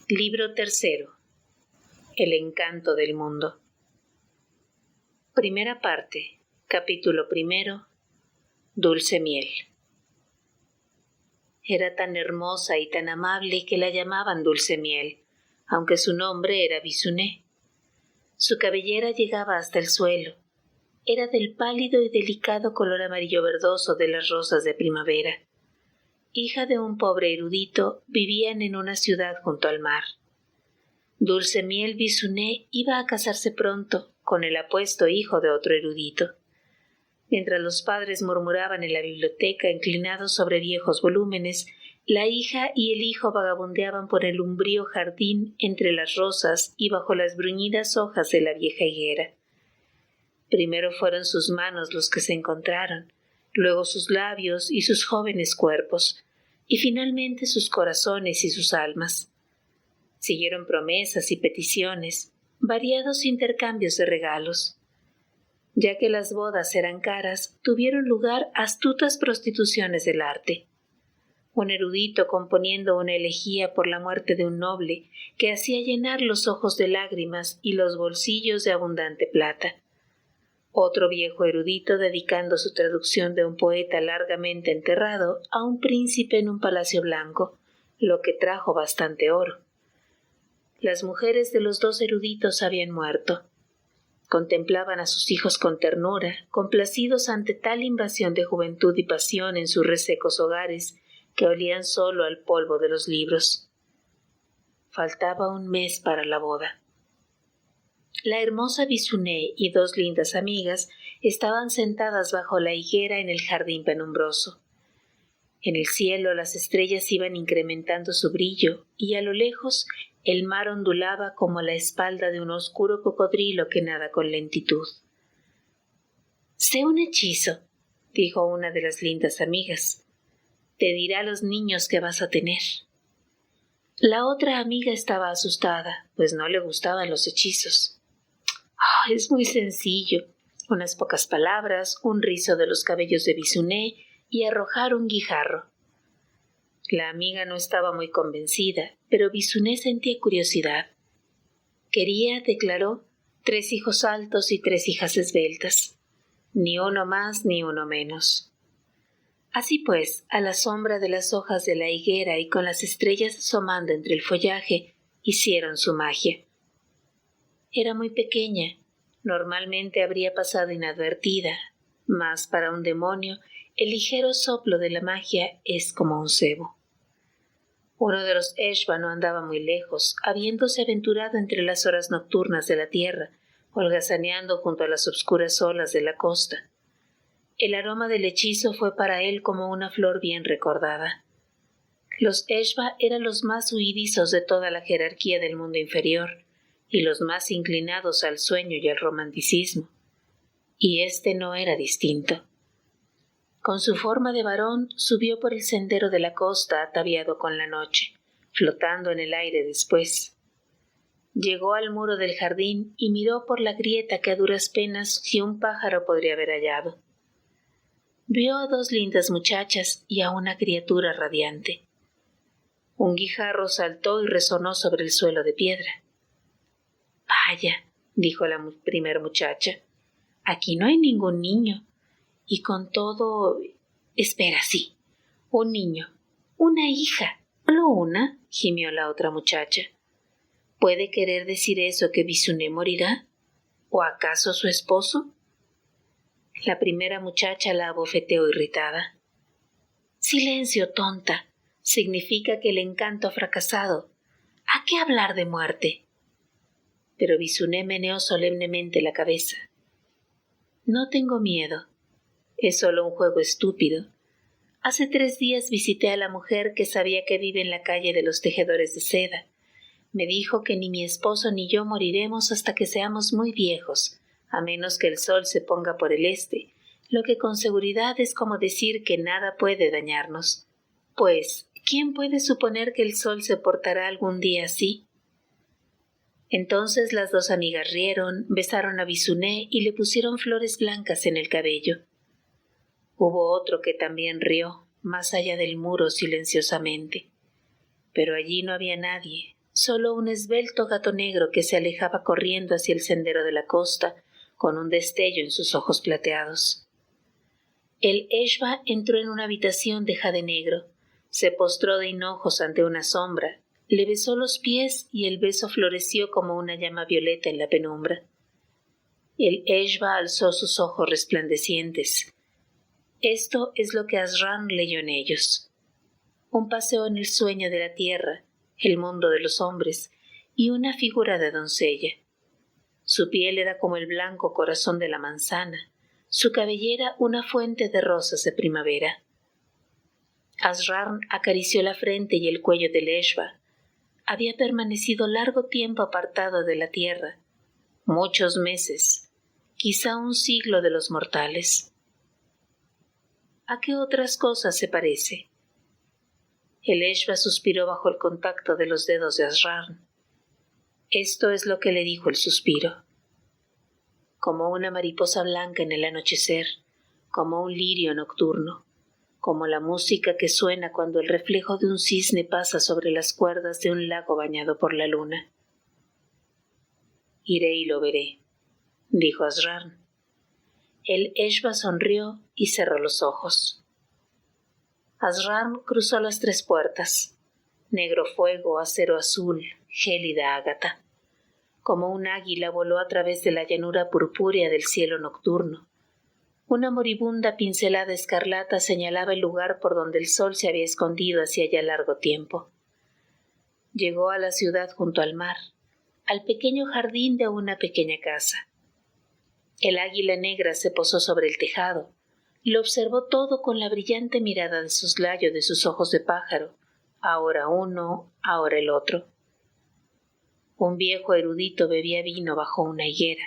Libro tercero. El encanto del mundo. Primera parte. Capítulo primero. Dulce miel. Era tan hermosa y tan amable que la llamaban Dulce miel, aunque su nombre era Bizuné. Su cabellera llegaba hasta el suelo. Era del pálido y delicado color amarillo verdoso de las rosas de primavera. Hija de un pobre erudito, vivían en una ciudad junto al mar. Dulce miel Bizuné iba a casarse pronto con el apuesto hijo de otro erudito. Mientras los padres murmuraban en la biblioteca inclinados sobre viejos volúmenes, la hija y el hijo vagabundeaban por el umbrío jardín entre las rosas y bajo las bruñidas hojas de la vieja higuera. Primero fueron sus manos los que se encontraron, luego sus labios y sus jóvenes cuerpos, y finalmente sus corazones y sus almas. Siguieron promesas y peticiones, variados intercambios de regalos. Ya que las bodas eran caras, tuvieron lugar astutas prostituciones del arte. Un erudito componiendo una elegía por la muerte de un noble que hacía llenar los ojos de lágrimas y los bolsillos de abundante plata. Otro viejo erudito dedicando su traducción de un poeta largamente enterrado a un príncipe en un palacio blanco, lo que trajo bastante oro. Las mujeres de los dos eruditos habían muerto. Contemplaban a sus hijos con ternura, complacidos ante tal invasión de juventud y pasión en sus resecos hogares que olían solo al polvo de los libros. Faltaba un mes para la boda. La hermosa Bizuné y dos lindas amigas estaban sentadas bajo la higuera en el jardín penumbroso. En el cielo las estrellas iban incrementando su brillo y a lo lejos el mar ondulaba como la espalda de un oscuro cocodrilo que nada con lentitud. «Sé un hechizo», dijo una de las lindas amigas. «Te dirá a los niños que vas a tener». La otra amiga estaba asustada, pues no le gustaban los hechizos. Es muy sencillo. Unas pocas palabras, un rizo de los cabellos de Bizuné y arrojar un guijarro. La amiga no estaba muy convencida, pero Bizuné sentía curiosidad. Quería, declaró, 3 hijos altos y 3 hijas esbeltas. Ni uno más ni uno menos. Así pues, a la sombra de las hojas de la higuera y con las estrellas asomando entre el follaje, hicieron su magia. Era muy pequeña. Normalmente habría pasado inadvertida, mas para un demonio el ligero soplo de la magia es como un cebo. Uno de los Eshba no andaba muy lejos, habiéndose aventurado entre las horas nocturnas de la tierra, holgazaneando junto a las obscuras olas de la costa. El aroma del hechizo fue para él como una flor bien recordada. Los Eshba eran los más huidizos de toda la jerarquía del mundo inferior, y los más inclinados al sueño y al romanticismo. Y este no era distinto. Con su forma de varón subió por el sendero de la costa ataviado con la noche, flotando en el aire después. Llegó al muro del jardín y miró por la grieta que a duras penas si un pájaro podría haber hallado. Vio a 2 lindas muchachas y a una criatura radiante. Un guijarro saltó y resonó sobre el suelo de piedra. «Vaya», dijo la primera muchacha, «aquí no hay ningún niño. Y con todo... Espera, sí, un niño, una hija». «¿Solo una?», gimió la otra muchacha. «¿Puede querer decir eso que Bizuné morirá? ¿O acaso su esposo?». La primera muchacha la abofeteó irritada. «Silencio, tonta. Significa que el encanto ha fracasado. ¿A qué hablar de muerte?». Pero Bizuné meneó solemnemente la cabeza. «No tengo miedo. Es solo un juego estúpido. Hace 3 días visité a la mujer que sabía que vive en la calle de los tejedores de seda. Me dijo que ni mi esposo ni yo moriremos hasta que seamos muy viejos, a menos que el sol se ponga por el este, lo que con seguridad es como decir que nada puede dañarnos. Pues, ¿quién puede suponer que el sol se portará algún día así?». Entonces las 2 amigas rieron, besaron a Bizuné y le pusieron flores blancas en el cabello. Hubo otro que también rió, más allá del muro silenciosamente. Pero allí no había nadie, solo un esbelto gato negro que se alejaba corriendo hacia el sendero de la costa, con un destello en sus ojos plateados. El Eshba entró en una habitación de jade negro, se postró de hinojos ante una sombra, le besó los pies y el beso floreció como una llama violeta en la penumbra. El Eshba alzó sus ojos resplandecientes. Esto es lo que Asran leyó en ellos. Un paseo en el sueño de la tierra, el mundo de los hombres, y una figura de doncella. Su piel era como el blanco corazón de la manzana, su cabellera una fuente de rosas de primavera. Asran acarició la frente y el cuello del Eshba. Había permanecido largo tiempo apartado de la tierra, muchos meses, quizá un siglo de los mortales. ¿A qué otras cosas se parece? El Eshba suspiró bajo el contacto de los dedos de Asran. Esto es lo que le dijo el suspiro. Como una mariposa blanca en el anochecer, como un lirio nocturno, como la música que suena cuando el reflejo de un cisne pasa sobre las cuerdas de un lago bañado por la luna. Iré y lo veré, dijo Asran. El Eshba sonrió y cerró los ojos. Asran cruzó las 3 puertas, negro fuego, acero azul, gélida ágata. Como un águila voló a través de la llanura purpúrea del cielo nocturno. Una moribunda pincelada escarlata señalaba el lugar por donde el sol se había escondido hacía ya largo tiempo. Llegó a la ciudad junto al mar, al pequeño jardín de una pequeña casa. El águila negra se posó sobre el tejado. Lo observó todo con la brillante mirada de soslayo de sus ojos de pájaro, ahora uno, ahora el otro. Un viejo erudito bebía vino bajo una higuera.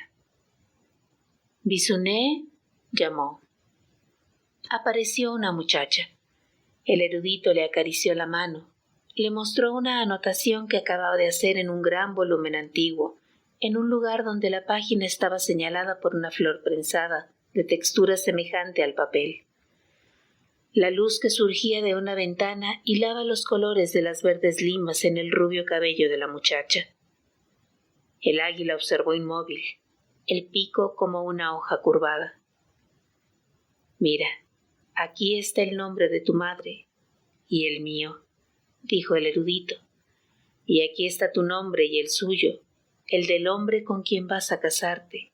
«¿Bisuné?» llamó. Apareció una muchacha. El erudito le acarició la mano. Le mostró una anotación que acababa de hacer en un gran volumen antiguo, en un lugar donde la página estaba señalada por una flor prensada, de textura semejante al papel. La luz que surgía de una ventana hilaba los colores de las verdes limas en el rubio cabello de la muchacha. El águila observó inmóvil, el pico como una hoja curvada. «Mira, aquí está el nombre de tu madre y el mío», dijo el erudito, «y aquí está tu nombre y el suyo, el del hombre con quien vas a casarte,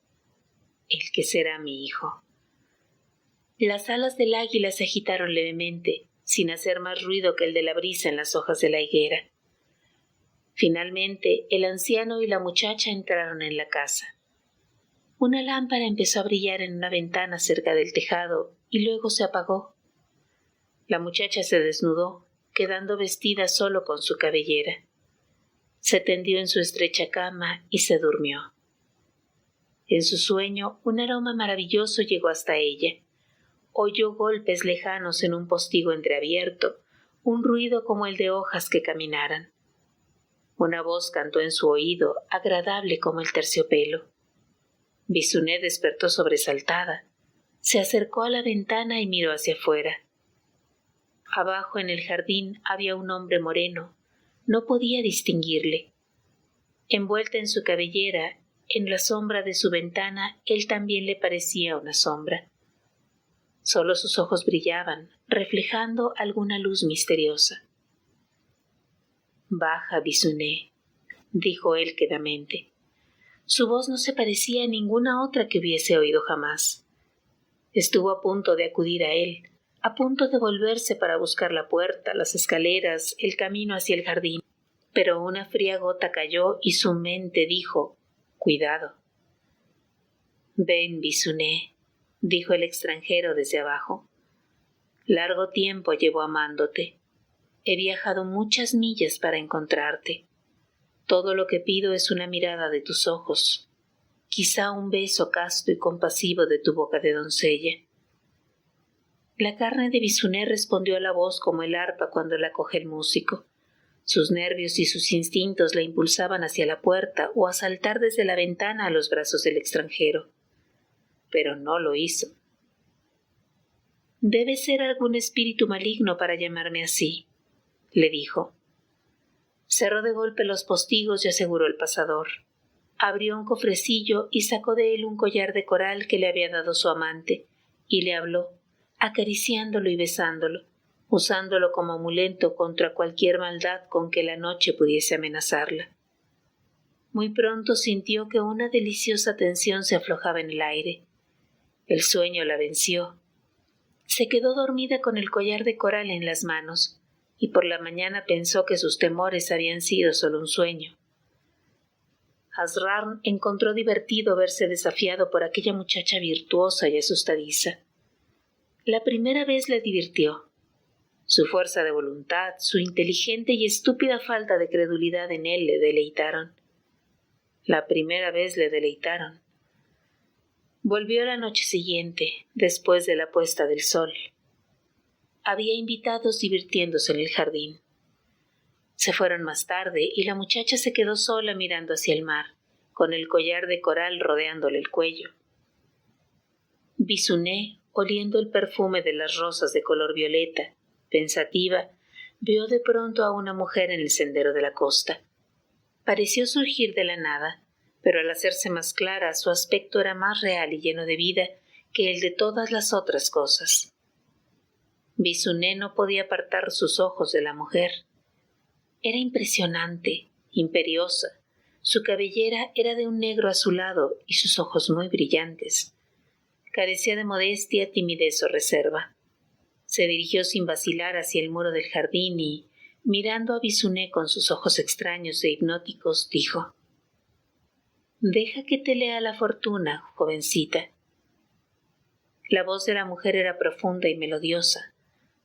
el que será mi hijo». Las alas del águila se agitaron levemente, sin hacer más ruido que el de la brisa en las hojas de la higuera. Finalmente, el anciano y la muchacha entraron en la casa. Una lámpara empezó a brillar en una ventana cerca del tejado y luego se apagó. La muchacha se desnudó, quedando vestida solo con su cabellera. Se tendió en su estrecha cama y se durmió. En su sueño, un aroma maravilloso llegó hasta ella. Oyó golpes lejanos en un postigo entreabierto, un ruido como el de hojas que caminaran. Una voz cantó en su oído, agradable como el terciopelo. Bisuné despertó sobresaltada. Se acercó a la ventana y miró hacia afuera. Abajo en el jardín había un hombre moreno. No podía distinguirle. Envuelta en su cabellera, en la sombra de su ventana, él también le parecía una sombra. Solo sus ojos brillaban, reflejando alguna luz misteriosa. «Baja, Bisuné», dijo él quedamente. Su voz no se parecía a ninguna otra que hubiese oído jamás. Estuvo a punto de acudir a él, a punto de volverse para buscar la puerta, las escaleras, el camino hacia el jardín. Pero una fría gota cayó y su mente dijo: «Cuidado». «Ven, Bisuné», dijo el extranjero desde abajo. «Largo tiempo llevo amándote. He viajado muchas millas para encontrarte. Todo lo que pido es una mirada de tus ojos, quizá un beso casto y compasivo de tu boca de doncella». La carne de Bisuné respondió a la voz como el arpa cuando la coge el músico. Sus nervios y sus instintos la impulsaban hacia la puerta o a saltar desde la ventana a los brazos del extranjero. Pero no lo hizo. «Debe ser algún espíritu maligno para llamarme así», le dijo. Cerró de golpe los postigos y aseguró el pasador. Abrió un cofrecillo y sacó de él un collar de coral que le había dado su amante, y le habló, acariciándolo y besándolo, usándolo como amuleto contra cualquier maldad con que la noche pudiese amenazarla. Muy pronto sintió que una deliciosa tensión se aflojaba en el aire. El sueño la venció. Se quedó dormida con el collar de coral en las manos, y por la mañana pensó que sus temores habían sido solo un sueño. Asrar encontró divertido verse desafiado por aquella muchacha virtuosa y asustadiza. La primera vez le divirtió. Su fuerza de voluntad, su inteligente y estúpida falta de credulidad en él le deleitaron. La primera vez le deleitaron. Volvió la noche siguiente, después de la puesta del sol. Había invitados divirtiéndose en el jardín. Se fueron más tarde y la muchacha se quedó sola mirando hacia el mar, con el collar de coral rodeándole el cuello. Bisuné, oliendo el perfume de las rosas de color violeta, pensativa, vio de pronto a una mujer en el sendero de la costa. Pareció surgir de la nada, pero al hacerse más clara su aspecto era más real y lleno de vida que el de todas las otras cosas. Bisuné no podía apartar sus ojos de la mujer. Era impresionante, imperiosa. Su cabellera era de un negro azulado y sus ojos muy brillantes. Carecía de modestia, timidez o reserva. Se dirigió sin vacilar hacia el muro del jardín y, mirando a Bisuné con sus ojos extraños e hipnóticos, dijo: «Deja que te lea la fortuna, jovencita». La voz de la mujer era profunda y melodiosa.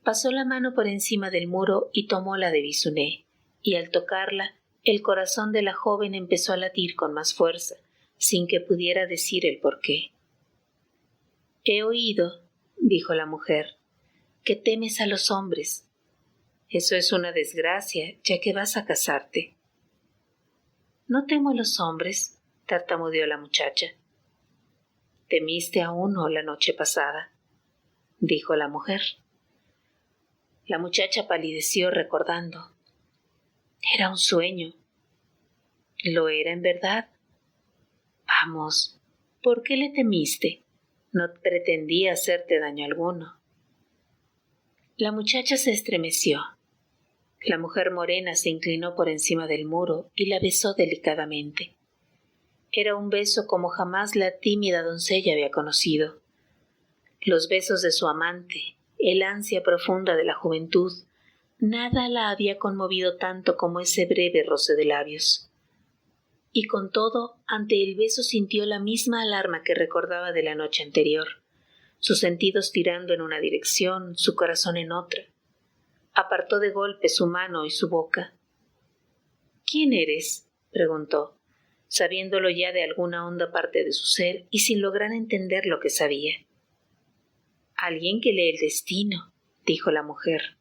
Pasó la mano por encima del muro y tomó la de Bisuné, y al tocarla, el corazón de la joven empezó a latir con más fuerza, sin que pudiera decir el porqué. «He oído», dijo la mujer, «que temes a los hombres. Eso es una desgracia, ya que vas a casarte». «No temo a los hombres», tartamudeó la muchacha. «Temiste a uno la noche pasada», dijo la mujer. La muchacha palideció recordando. Era un sueño. ¿Lo era en verdad? Vamos, ¿por qué le temiste? No pretendía hacerte daño alguno. La muchacha se estremeció. La mujer morena se inclinó por encima del muro y la besó delicadamente. Era un beso como jamás la tímida doncella había conocido. Los besos de su amante, el ansia profunda de la juventud, nada la había conmovido tanto como ese breve roce de labios. Y con todo, ante el beso sintió la misma alarma que recordaba de la noche anterior, sus sentidos tirando en una dirección, su corazón en otra. Apartó de golpe su mano y su boca. «¿Quién eres?», preguntó, sabiéndolo ya de alguna honda parte de su ser y sin lograr entender lo que sabía. «Alguien que lee el destino», dijo la mujer.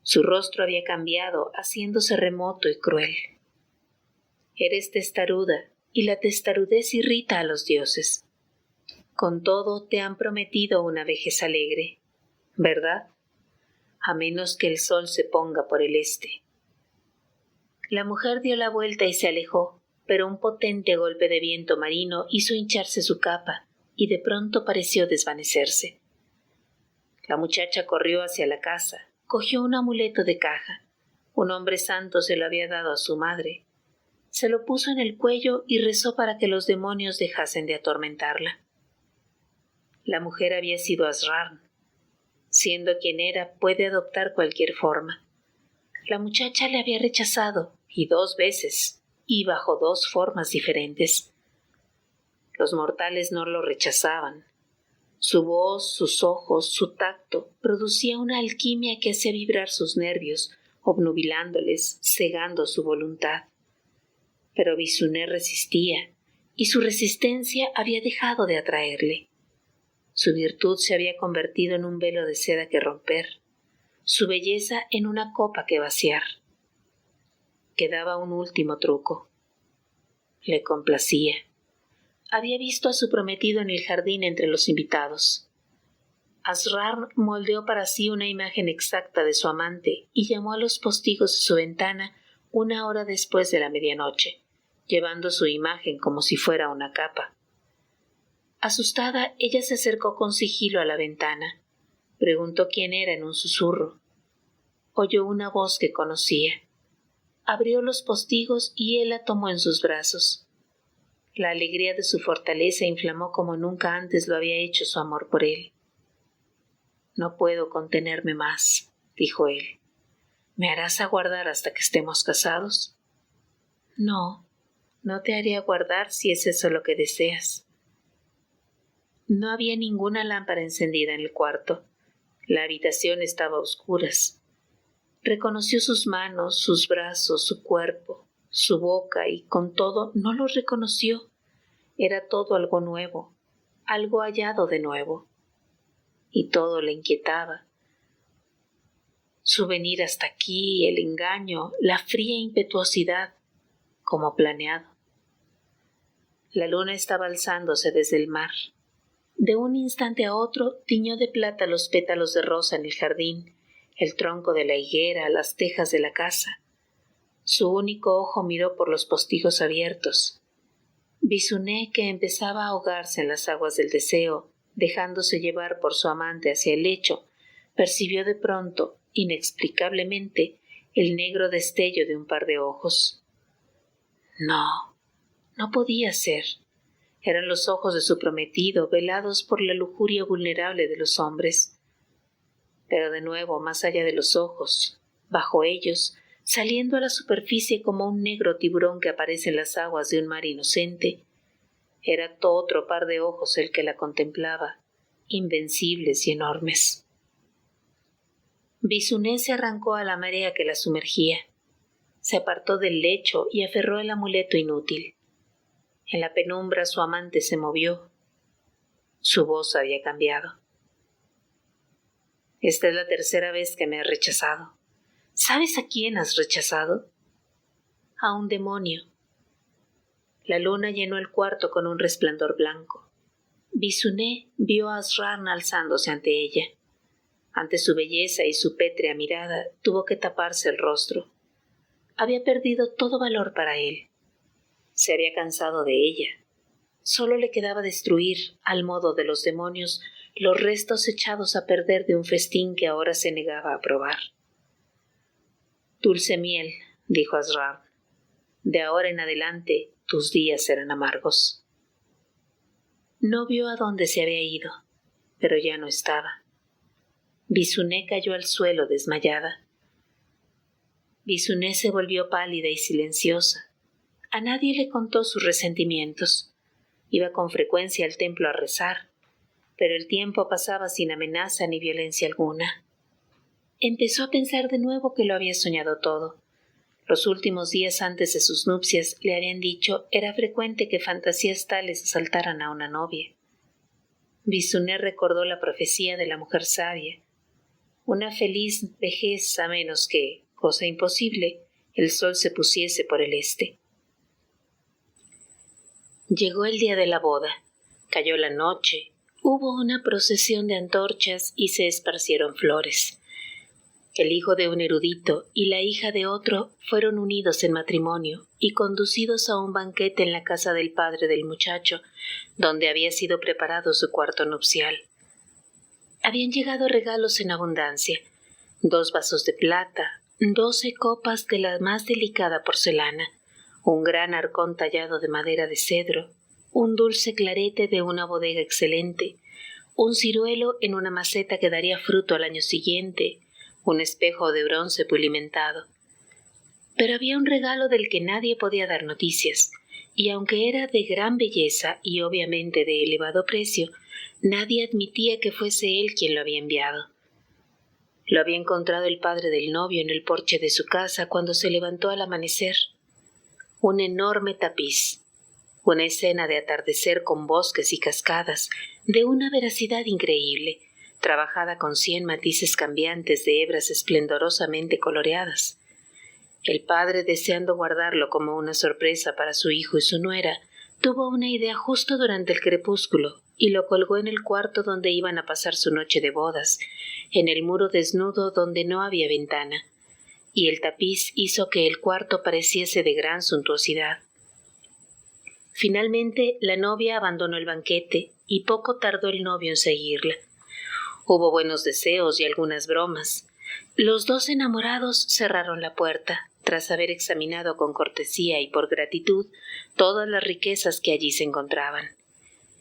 Su rostro había cambiado, haciéndose remoto y cruel. «Eres testaruda, y la testarudez irrita a los dioses. Con todo te han prometido una vejez alegre, ¿verdad? A menos que el sol se ponga por el este». La mujer dio la vuelta y se alejó, pero un potente golpe de viento marino hizo hincharse su capa, y de pronto pareció desvanecerse. La muchacha corrió hacia la casa, cogió un amuleto de caja. Un hombre santo se lo había dado a su madre. Se lo puso en el cuello y rezó para que los demonios dejasen de atormentarla. La mujer había sido Asrar. Siendo quien era, puede adoptar cualquier forma. La muchacha le había rechazado, y 2 veces, y bajo 2 formas diferentes. Los mortales no lo rechazaban. Su voz, sus ojos, su tacto, producía una alquimia que hacía vibrar sus nervios, obnubilándoles, cegando su voluntad. Pero Bisuné resistía, y su resistencia había dejado de atraerle. Su virtud se había convertido en un velo de seda que romper, su belleza en una copa que vaciar. Quedaba un último truco. Le complacía. Había visto a su prometido en el jardín entre los invitados. Asrar moldeó para sí una imagen exacta de su amante y llamó a los postigos de su ventana 1 hora después de la medianoche, llevando su imagen como si fuera una capa. Asustada, ella se acercó con sigilo a la ventana. Preguntó quién era en un susurro. Oyó una voz que conocía. Abrió los postigos y él la tomó en sus brazos. La alegría de su fortaleza inflamó como nunca antes lo había hecho su amor por él. «No puedo contenerme más», dijo él. «¿Me harás aguardar hasta que estemos casados?» «No, no te haré aguardar si es eso lo que deseas». No había ninguna lámpara encendida en el cuarto. La habitación estaba a oscuras. Reconoció sus manos, sus brazos, su cuerpo, su boca, y con todo no los reconoció. Era todo algo nuevo, algo hallado de nuevo. Y todo le inquietaba. Su venir hasta aquí, el engaño, la fría impetuosidad, como planeado. La luna estaba alzándose desde el mar. De un instante a otro tiñó de plata los pétalos de rosa en el jardín, el tronco de la higuera, las tejas de la casa. Su único ojo miró por los postigos abiertos. Bizuné, que empezaba a ahogarse en las aguas del deseo, dejándose llevar por su amante hacia el lecho, percibió de pronto, inexplicablemente, el negro destello de un par de ojos. No, no podía ser. Eran los ojos de su prometido, velados por la lujuria vulnerable de los hombres. Pero de nuevo, más allá de los ojos, bajo ellos, saliendo a la superficie como un negro tiburón que aparece en las aguas de un mar inocente, era todo otro par de ojos el que la contemplaba, invencibles y enormes. Bizuné se arrancó a la marea que la sumergía. Se apartó del lecho y aferró el amuleto inútil. En la penumbra su amante se movió. Su voz había cambiado. «Esta es la tercera vez que me has rechazado. ¿Sabes a quién has rechazado?» «A un demonio». La luna llenó el cuarto con un resplandor blanco. Bizuné vio a Asrar alzándose ante ella. Ante su belleza y su pétrea mirada tuvo que taparse el rostro. Había perdido todo valor para él. Se había cansado de ella. Solo le quedaba destruir, al modo de los demonios, los restos echados a perder de un festín que ahora se negaba a probar. «Dulce miel», dijo Asrar, «de ahora en adelante tus días serán amargos». No vio a dónde se había ido, pero ya no estaba. Bizuné cayó al suelo desmayada. Bizuné se volvió pálida y silenciosa. A nadie le contó sus resentimientos. Iba con frecuencia al templo a rezar, pero el tiempo pasaba sin amenaza ni violencia alguna. Empezó a pensar de nuevo que lo había soñado todo. Los últimos días antes de sus nupcias le habían dicho era frecuente que fantasías tales asaltaran a una novia. Bizuné recordó la profecía de la mujer sabia. Una feliz vejez a menos que, cosa imposible, el sol se pusiese por el este. Llegó el día de la boda. Cayó la noche. Hubo una procesión de antorchas y se esparcieron flores. El hijo de un erudito y la hija de otro fueron unidos en matrimonio y conducidos a un banquete en la casa del padre del muchacho, donde había sido preparado su cuarto nupcial. Habían llegado regalos en abundancia: 2 vasos de plata, 12 copas de la más delicada porcelana, un gran arcón tallado de madera de cedro, un dulce clarete de una bodega excelente, un ciruelo en una maceta que daría fruto al año siguiente, un espejo de bronce pulimentado. Pero había un regalo del que nadie podía dar noticias, y aunque era de gran belleza y obviamente de elevado precio, nadie admitía que fuese él quien lo había enviado. Lo había encontrado el padre del novio en el porche de su casa cuando se levantó al amanecer. Un enorme tapiz, una escena de atardecer con bosques y cascadas, de una veracidad increíble, trabajada con 100 matices cambiantes de hebras esplendorosamente coloreadas. El padre, deseando guardarlo como una sorpresa para su hijo y su nuera, tuvo una idea justo durante el crepúsculo y lo colgó en el cuarto donde iban a pasar su noche de bodas, en el muro desnudo donde no había ventana, y el tapiz hizo que el cuarto pareciese de gran suntuosidad. Finalmente la novia abandonó el banquete y poco tardó el novio en seguirla. Hubo buenos deseos y algunas bromas. Los dos enamorados cerraron la puerta, tras haber examinado con cortesía y por gratitud todas las riquezas que allí se encontraban.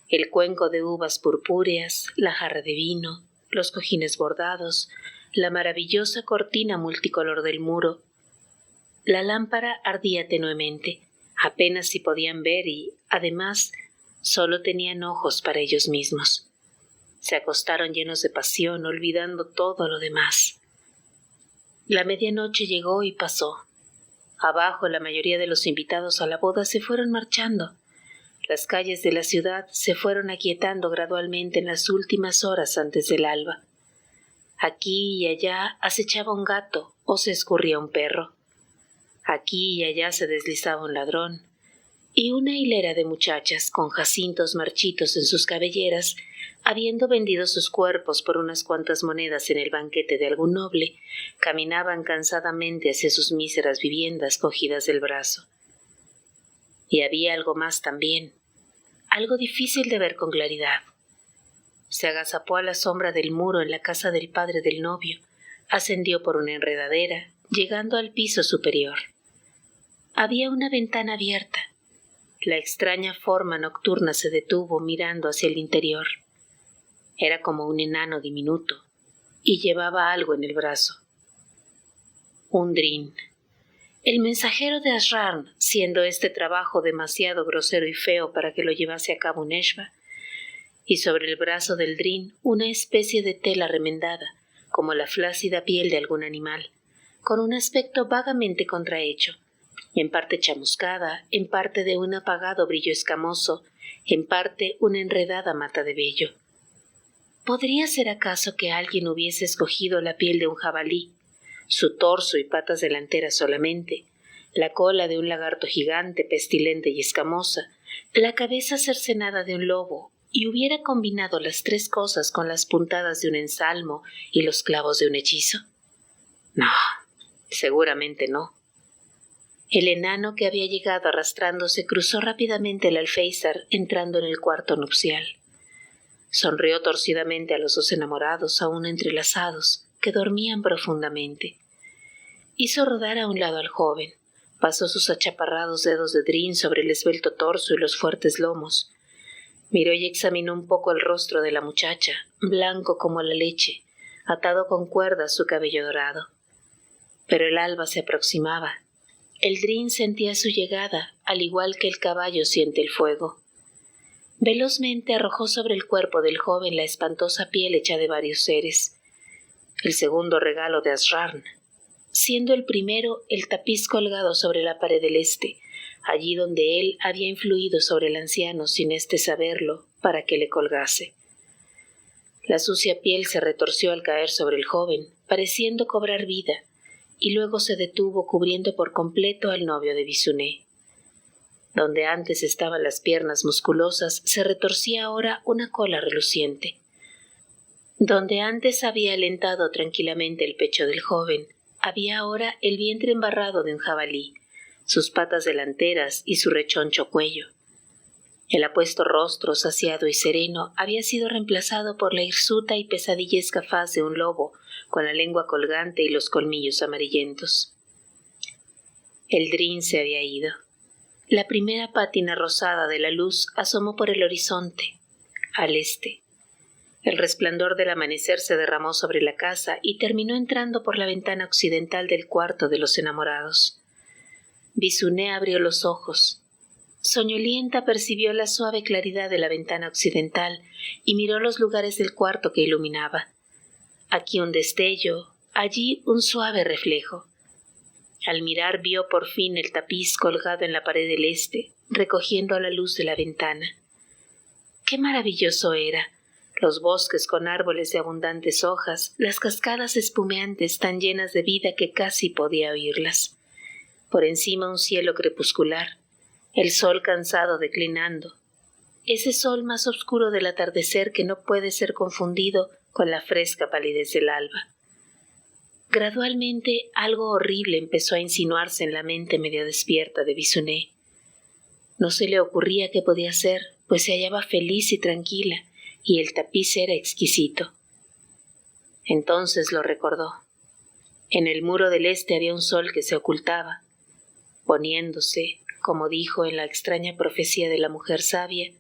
El cuenco de uvas purpúreas, la jarra de vino, los cojines bordados, la maravillosa cortina multicolor del muro. La lámpara ardía tenuemente, apenas si podían ver y, además, solo tenían ojos para ellos mismos. Se acostaron llenos de pasión, olvidando todo lo demás. La medianoche llegó y pasó. Abajo, la mayoría de los invitados a la boda se fueron marchando. Las calles de la ciudad se fueron aquietando gradualmente en las últimas horas antes del alba. Aquí y allá acechaba un gato o se escurría un perro. Aquí y allá se deslizaba un ladrón, y una hilera de muchachas con jacintos marchitos en sus cabelleras, habiendo vendido sus cuerpos por unas cuantas monedas en el banquete de algún noble, caminaban cansadamente hacia sus míseras viviendas cogidas del brazo. Y había algo más también, algo difícil de ver con claridad. Se agazapó a la sombra del muro en la casa del padre del novio, ascendió por una enredadera, llegando al piso superior. Había una ventana abierta. La extraña forma nocturna se detuvo mirando hacia el interior. Era como un enano diminuto, y llevaba algo en el brazo. Un drin. El mensajero de Asrarn, siendo este trabajo demasiado grosero y feo para que lo llevase a cabo un Eshba, y sobre el brazo del drin una especie de tela remendada, como la flácida piel de algún animal, con un aspecto vagamente contrahecho, en parte chamuscada, en parte de un apagado brillo escamoso, en parte una enredada mata de vello. ¿Podría ser acaso que alguien hubiese escogido la piel de un jabalí, su torso y patas delanteras solamente, la cola de un lagarto gigante, pestilente y escamosa, la cabeza cercenada de un lobo, y hubiera combinado las tres cosas con las puntadas de un ensalmo y los clavos de un hechizo? No, seguramente no. El enano que había llegado arrastrándose cruzó rápidamente el alféizar, entrando en el cuarto nupcial. Sonrió torcidamente a los dos enamorados aún entrelazados, que dormían profundamente. Hizo rodar a un lado al joven, pasó sus achaparrados dedos de drin sobre el esbelto torso y los fuertes lomos. Miró y examinó un poco el rostro de la muchacha, blanco como la leche, atado con cuerdas su cabello dorado. Pero el alba se aproximaba. El drin sentía su llegada, al igual que el caballo siente el fuego. Velozmente arrojó sobre el cuerpo del joven la espantosa piel hecha de varios seres. El segundo regalo de Asrarn, siendo el primero el tapiz colgado sobre la pared del este, allí donde él había influido sobre el anciano sin éste saberlo, para que le colgase. La sucia piel se retorció al caer sobre el joven, pareciendo cobrar vida, y luego se detuvo cubriendo por completo al novio de Bisuné. Donde antes estaban las piernas musculosas, se retorcía ahora una cola reluciente. Donde antes había alentado tranquilamente el pecho del joven, había ahora el vientre embarrado de un jabalí, sus patas delanteras y su rechoncho cuello. El apuesto rostro saciado y sereno había sido reemplazado por la hirsuta y pesadillesca faz de un lobo, con la lengua colgante y los colmillos amarillentos. El drin se había ido. La primera pátina rosada de la luz asomó por el horizonte, al este. El resplandor del amanecer se derramó sobre la casa y terminó entrando por la ventana occidental del cuarto de los enamorados. Bisuné abrió los ojos. Soñolienta percibió la suave claridad de la ventana occidental y miró los lugares del cuarto que iluminaba. Aquí un destello, allí un suave reflejo. Al mirar vio por fin el tapiz colgado en la pared del este, recogiendo a la luz de la ventana. ¡Qué maravilloso era! Los bosques con árboles de abundantes hojas, las cascadas espumeantes tan llenas de vida que casi podía oírlas. Por encima un cielo crepuscular, el sol cansado declinando, ese sol más oscuro del atardecer que no puede ser confundido con la fresca palidez del alba. Gradualmente algo horrible empezó a insinuarse en la mente medio despierta de Bisonet. No se le ocurría qué podía hacer, pues se hallaba feliz y tranquila, y el tapiz era exquisito. Entonces lo recordó. En el muro del este había un sol que se ocultaba, poniéndose, como dijo en la extraña profecía de la mujer sabia,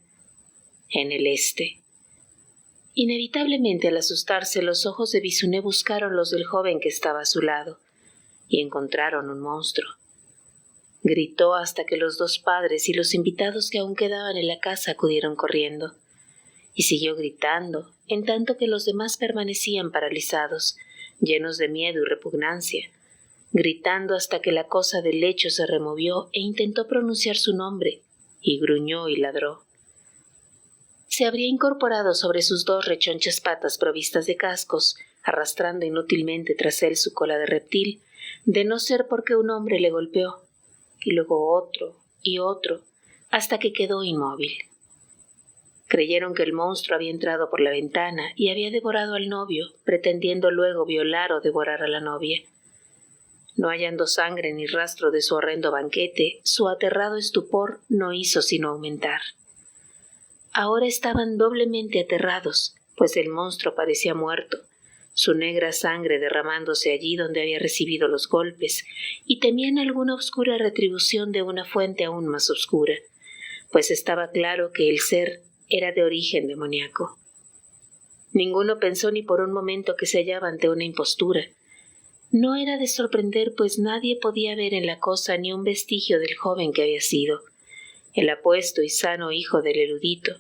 en el este. Inevitablemente, al asustarse, los ojos de Bisonet buscaron los del joven que estaba a su lado, y encontraron un monstruo. Gritó hasta que los dos padres y los invitados que aún quedaban en la casa acudieron corriendo, y siguió gritando, en tanto que los demás permanecían paralizados, llenos de miedo y repugnancia, gritando hasta que la cosa del lecho se removió e intentó pronunciar su nombre, y gruñó y ladró. Se habría incorporado sobre sus dos rechonchas patas provistas de cascos, arrastrando inútilmente tras él su cola de reptil, de no ser porque un hombre le golpeó, y luego otro y otro, hasta que quedó inmóvil. Creyeron que el monstruo había entrado por la ventana y había devorado al novio, pretendiendo luego violar o devorar a la novia. No hallando sangre ni rastro de su horrendo banquete, su aterrado estupor no hizo sino aumentar. Ahora estaban doblemente aterrados, pues el monstruo parecía muerto, su negra sangre derramándose allí donde había recibido los golpes, y temían alguna oscura retribución de una fuente aún más oscura, pues estaba claro que el ser era de origen demoníaco. Ninguno pensó ni por un momento que se hallaba ante una impostura. No era de sorprender, pues nadie podía ver en la cosa ni un vestigio del joven que había sido, el apuesto y sano hijo del erudito.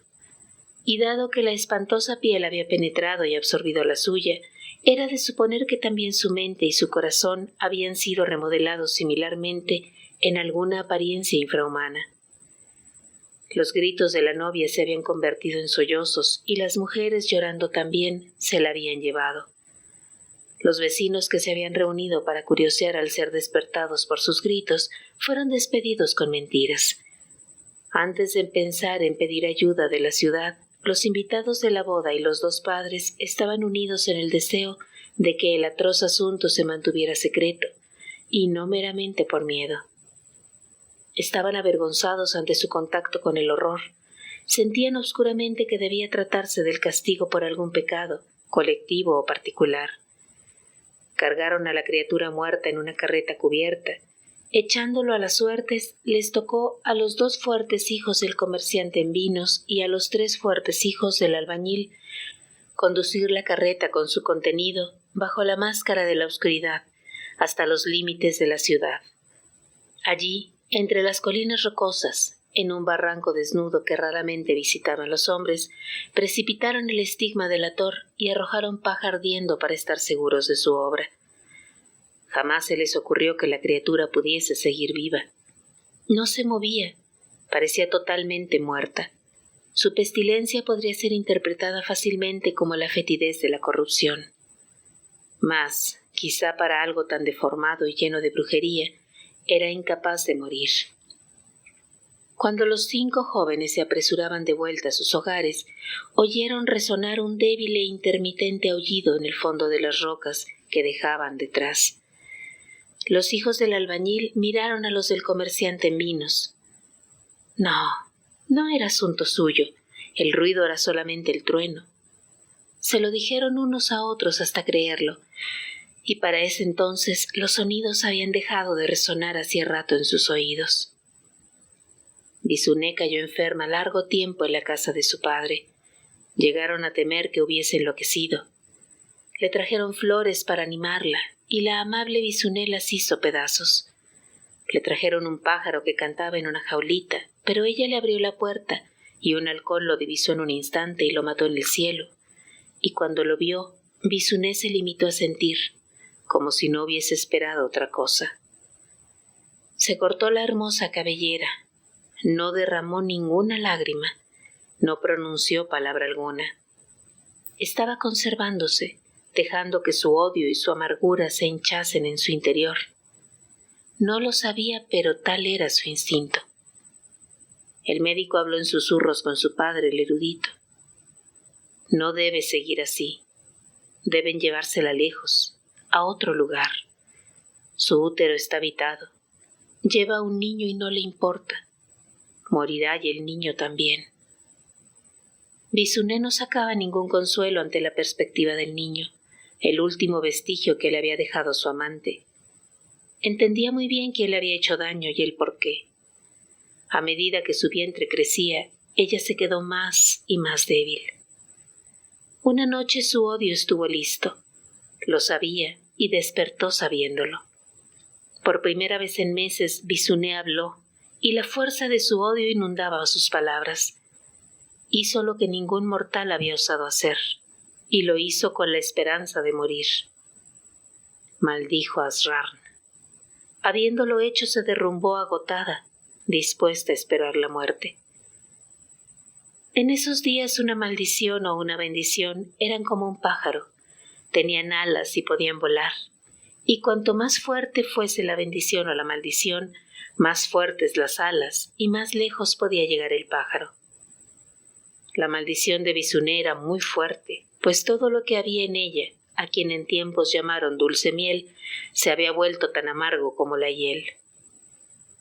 Y dado que la espantosa piel había penetrado y absorbido la suya, era de suponer que también su mente y su corazón habían sido remodelados similarmente en alguna apariencia infrahumana. Los gritos de la novia se habían convertido en sollozos y las mujeres, llorando también, se la habían llevado. Los vecinos que se habían reunido para curiosear al ser despertados por sus gritos fueron despedidos con mentiras. Antes de pensar en pedir ayuda de la ciudad, los invitados de la boda y los dos padres estaban unidos en el deseo de que el atroz asunto se mantuviera secreto, y no meramente por miedo. Estaban avergonzados ante su contacto con el horror. Sentían oscuramente que debía tratarse del castigo por algún pecado, colectivo o particular. Cargaron a la criatura muerta en una carreta cubierta. Echándolo a las suertes, les tocó a los dos fuertes hijos del comerciante en vinos y a los tres fuertes hijos del albañil conducir la carreta con su contenido bajo la máscara de la oscuridad hasta los límites de la ciudad. Allí, entre las colinas rocosas, en un barranco desnudo que raramente visitaban los hombres, precipitaron el estigma delator y arrojaron paja ardiendo para estar seguros de su obra. Jamás se les ocurrió que la criatura pudiese seguir viva. No se movía, parecía totalmente muerta. Su pestilencia podría ser interpretada fácilmente como la fetidez de la corrupción. Mas, quizá para algo tan deformado y lleno de brujería, era incapaz de morir. Cuando los 5 jóvenes se apresuraban de vuelta a sus hogares, oyeron resonar un débil e intermitente aullido en el fondo de las rocas que dejaban detrás. Los hijos del albañil miraron a los del comerciante en vinos. No era asunto suyo, el ruido era solamente el trueno. Se lo dijeron unos a otros hasta creerlo, y para ese entonces los sonidos habían dejado de resonar hacía rato en sus oídos. Bisonet cayó enferma largo tiempo en la casa de su padre. Llegaron a temer que hubiese enloquecido. Le trajeron flores para animarla, y la amable Bisonet las hizo pedazos. Le trajeron un pájaro que cantaba en una jaulita, pero ella le abrió la puerta, y un halcón lo divisó en un instante y lo mató en el cielo. Y cuando lo vio, Bisonet se limitó a sentir, como si no hubiese esperado otra cosa. Se cortó la hermosa cabellera, no derramó ninguna lágrima, no pronunció palabra alguna. Estaba conservándose, dejando que su odio y su amargura se hinchasen en su interior. No lo sabía, pero tal era su instinto. El médico habló en susurros con su padre, el erudito. No debe seguir así. Deben llevársela lejos, a otro lugar. Su útero está habitado. Lleva a un niño y no le importa. Morirá y el niño también. Bisuné no sacaba ningún consuelo ante la perspectiva del niño, el último vestigio que le había dejado su amante. Entendía muy bien quién le había hecho daño y el por qué. A medida que su vientre crecía, ella se quedó más y más débil. Una noche su odio estuvo listo. Lo sabía y despertó sabiéndolo. Por primera vez en meses, Bisuné habló, y la fuerza de su odio inundaba sus palabras. Hizo lo que ningún mortal había osado hacer, y lo hizo con la esperanza de morir. Maldijo a Asrarn. Habiéndolo hecho, se derrumbó agotada, dispuesta a esperar la muerte. En esos días una maldición o una bendición eran como un pájaro. Tenían alas y podían volar. Y cuanto más fuerte fuese la bendición o la maldición, más fuertes las alas y más lejos podía llegar el pájaro. La maldición de Bisuné era muy fuerte, pues todo lo que había en ella, a quien en tiempos llamaron dulce miel, se había vuelto tan amargo como la hiel.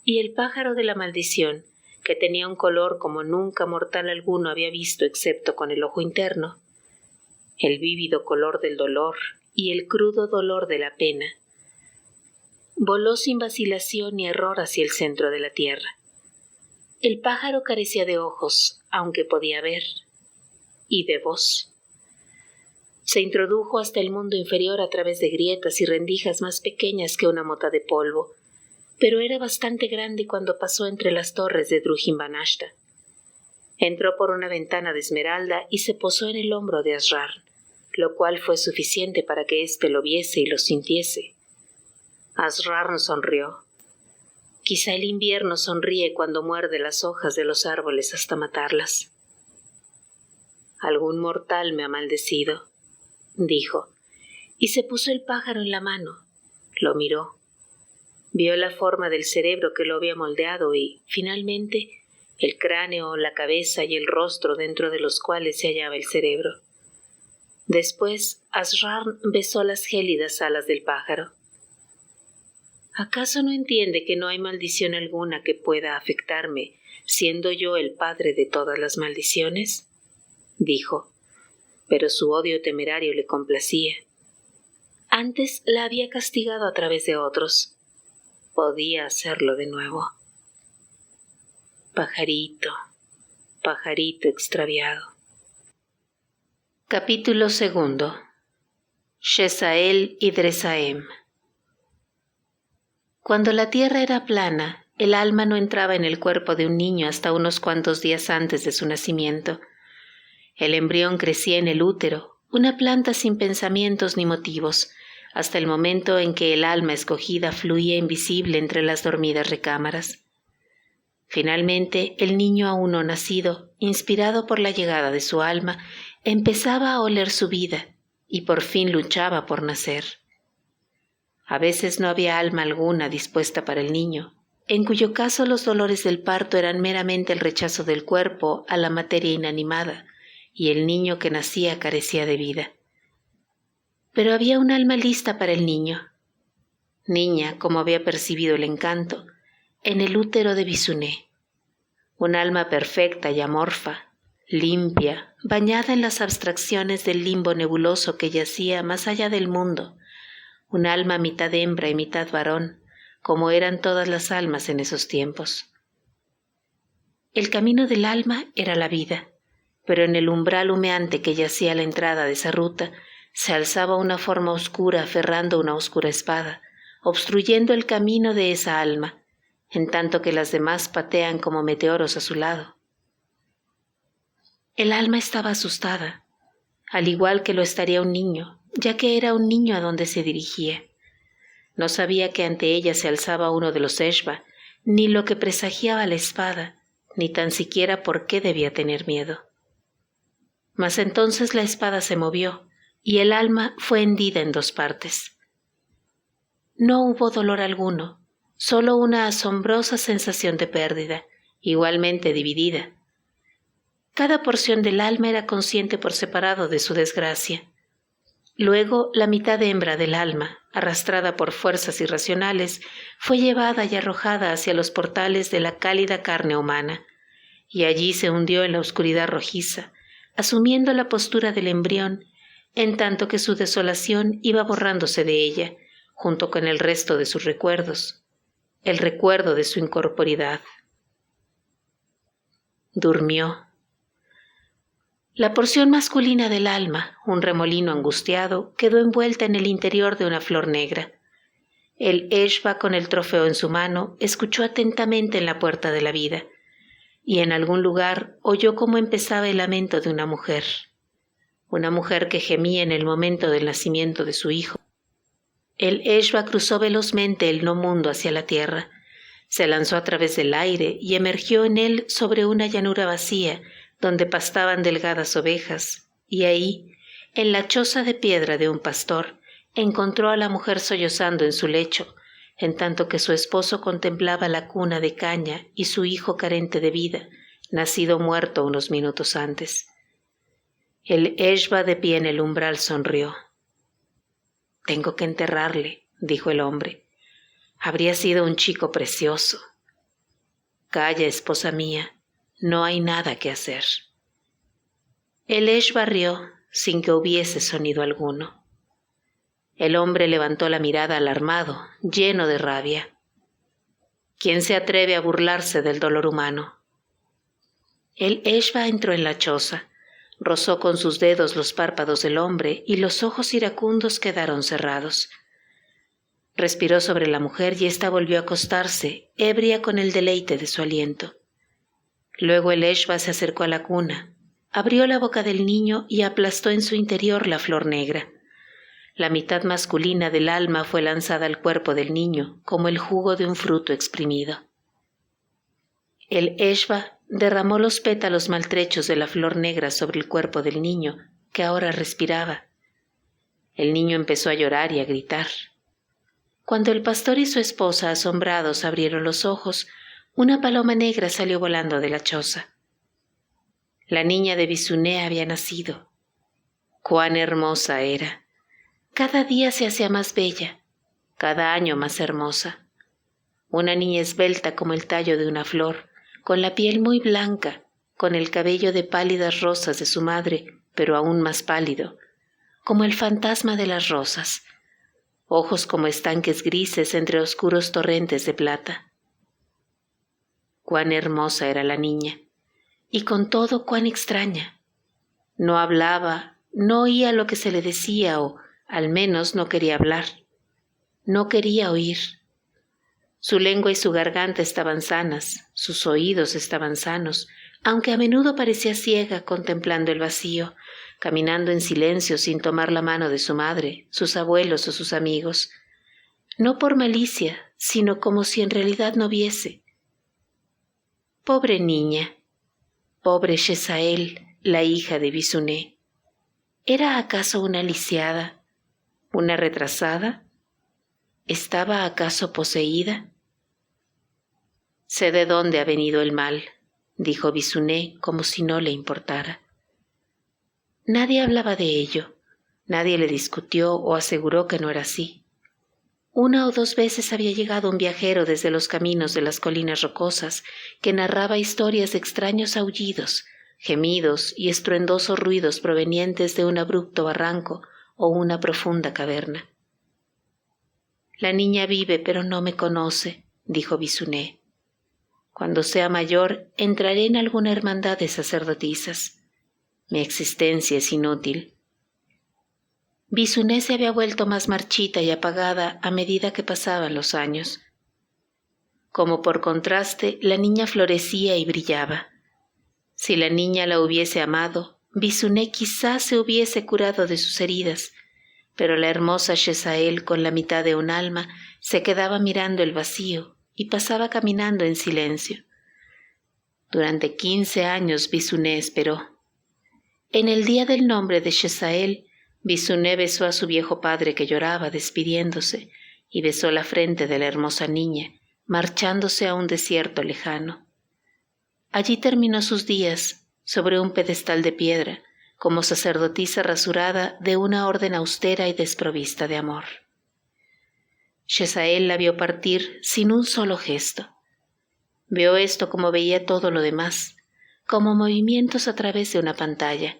Y el pájaro de la maldición, que tenía un color como nunca mortal alguno había visto excepto con el ojo interno, el vívido color del dolor y el crudo dolor de la pena, voló sin vacilación ni error hacia el centro de la tierra. El pájaro carecía de ojos, aunque podía ver, y de voz. Se introdujo hasta el mundo inferior a través de grietas y rendijas más pequeñas que una mota de polvo, pero era bastante grande cuando pasó entre las torres de Drujimbanashta. Entró por una ventana de esmeralda y se posó en el hombro de Asrarn, lo cual fue suficiente para que éste lo viese y lo sintiese. Asrarn sonrió. Quizá el invierno sonríe cuando muerde las hojas de los árboles hasta matarlas. Algún mortal me ha maldecido, dijo, y se puso el pájaro en la mano. Lo miró. Vio la forma del cerebro que lo había moldeado y, finalmente, el cráneo, la cabeza y el rostro dentro de los cuales se hallaba el cerebro. Después, Asrarn besó las gélidas alas del pájaro. ¿Acaso no entiende que no hay maldición alguna que pueda afectarme, siendo yo el padre de todas las maldiciones? Dijo, pero su odio temerario le complacía. Antes la había castigado a través de otros. Podía hacerlo de nuevo. Pajarito, pajarito extraviado. Capítulo 2. Shesael y Dresaem. Cuando la tierra era plana, el alma no entraba en el cuerpo de un niño hasta unos cuantos días antes de su nacimiento. El embrión crecía en el útero, una planta sin pensamientos ni motivos, hasta el momento en que el alma escogida fluía invisible entre las dormidas recámaras. Finalmente, el niño aún no nacido, inspirado por la llegada de su alma, empezaba a oler su vida y por fin luchaba por nacer. A veces no había alma alguna dispuesta para el niño, en cuyo caso los dolores del parto eran meramente el rechazo del cuerpo a la materia inanimada, y el niño que nacía carecía de vida. Pero había un alma lista para el niño. Niña, como había percibido el encanto, en el útero de Bisuné. Un alma perfecta y amorfa, limpia, bañada en las abstracciones del limbo nebuloso que yacía más allá del mundo. Un alma mitad hembra y mitad varón, como eran todas las almas en esos tiempos. El camino del alma era la vida, pero en el umbral humeante que yacía a la entrada de esa ruta, se alzaba una forma oscura aferrando una oscura espada, obstruyendo el camino de esa alma, en tanto que las demás patean como meteoros a su lado. El alma estaba asustada, al igual que lo estaría un niño, ya que era un niño a donde se dirigía. No sabía que ante ella se alzaba uno de los Eshba, ni lo que presagiaba la espada, ni tan siquiera por qué debía tener miedo. Mas entonces la espada se movió, y el alma fue hendida en dos partes. No hubo dolor alguno, solo una asombrosa sensación de pérdida, igualmente dividida. Cada porción del alma era consciente por separado de su desgracia. Luego, la mitad hembra del alma, arrastrada por fuerzas irracionales, fue llevada y arrojada hacia los portales de la cálida carne humana, y allí se hundió en la oscuridad rojiza, asumiendo la postura del embrión, en tanto que su desolación iba borrándose de ella, junto con el resto de sus recuerdos, el recuerdo de su incorporidad. Durmió. La porción masculina del alma, un remolino angustiado, quedó envuelta en el interior de una flor negra. El Eshba, con el trofeo en su mano, escuchó atentamente en la puerta de la vida, y en algún lugar oyó cómo empezaba el lamento de una mujer que gemía en el momento del nacimiento de su hijo. El Eshba cruzó velozmente el no mundo hacia la tierra, se lanzó a través del aire y emergió en él sobre una llanura vacía donde pastaban delgadas ovejas, y ahí, en la choza de piedra de un pastor, encontró a la mujer sollozando en su lecho, en tanto que su esposo contemplaba la cuna de caña y su hijo carente de vida, nacido muerto unos minutos antes. El Eshba de pie en el umbral sonrió. «Tengo que enterrarle», dijo el hombre. «Habría sido un chico precioso». «Calla, esposa mía, no hay nada que hacer». El Eshba rió sin que hubiese sonido alguno. El hombre levantó la mirada alarmado, lleno de rabia. ¿Quién se atreve a burlarse del dolor humano? El Eshba entró en la choza, rozó con sus dedos los párpados del hombre y los ojos iracundos quedaron cerrados. Respiró sobre la mujer y ésta volvió a acostarse, ebria con el deleite de su aliento. Luego el Eshba se acercó a la cuna, abrió la boca del niño y aplastó en su interior la flor negra. La mitad masculina del alma fue lanzada al cuerpo del niño como el jugo de un fruto exprimido. El Eshba derramó los pétalos maltrechos de la flor negra sobre el cuerpo del niño, que ahora respiraba. El niño empezó a llorar y a gritar. Cuando el pastor y su esposa, asombrados, abrieron los ojos, una paloma negra salió volando de la choza. La niña de Bisuné había nacido. ¡Cuán hermosa era! Cada día se hacía más bella, cada año más hermosa. Una niña esbelta como el tallo de una flor, con la piel muy blanca, con el cabello de pálidas rosas de su madre, pero aún más pálido, como el fantasma de las rosas, ojos como estanques grises entre oscuros torrentes de plata. Cuán hermosa era la niña, y con todo cuán extraña. No hablaba, no oía lo que se le decía o, al menos, no quería hablar. No quería oír. Su lengua y su garganta estaban sanas, sus oídos estaban sanos, aunque a menudo parecía ciega contemplando el vacío, caminando en silencio sin tomar la mano de su madre, sus abuelos o sus amigos. No por malicia, sino como si en realidad no viese. Pobre niña, pobre Shesael, la hija de Bisuné. ¿Era acaso una lisiada, una retrasada? ¿Estaba acaso poseída? «Sé de dónde ha venido el mal», dijo Bisuné como si no le importara. Nadie hablaba de ello, nadie le discutió o aseguró que no era así. Una o dos veces había llegado un viajero desde los caminos de las colinas rocosas que narraba historias de extraños aullidos, gemidos y estruendosos ruidos provenientes de un abrupto barranco o una profunda caverna. «La niña vive pero no me conoce», dijo Bisuné. «Cuando sea mayor entraré en alguna hermandad de sacerdotisas. Mi existencia es inútil». Bisuné se había vuelto más marchita y apagada a medida que pasaban los años. Como por contraste, la niña florecía y brillaba. Si la niña la hubiese amado, Bisuné quizás se hubiese curado de sus heridas, pero la hermosa Shesael, con la mitad de un alma, se quedaba mirando el vacío y pasaba caminando en silencio. Durante 15 años Bisuné esperó. En el día del nombre de Shesael, Bisuné besó a su viejo padre que lloraba despidiéndose y besó la frente de la hermosa niña, marchándose a un desierto lejano. Allí terminó sus días, sobre un pedestal de piedra, como sacerdotisa rasurada de una orden austera y desprovista de amor. Shezael la vio partir sin un solo gesto. Vio esto como veía todo lo demás, como movimientos a través de una pantalla,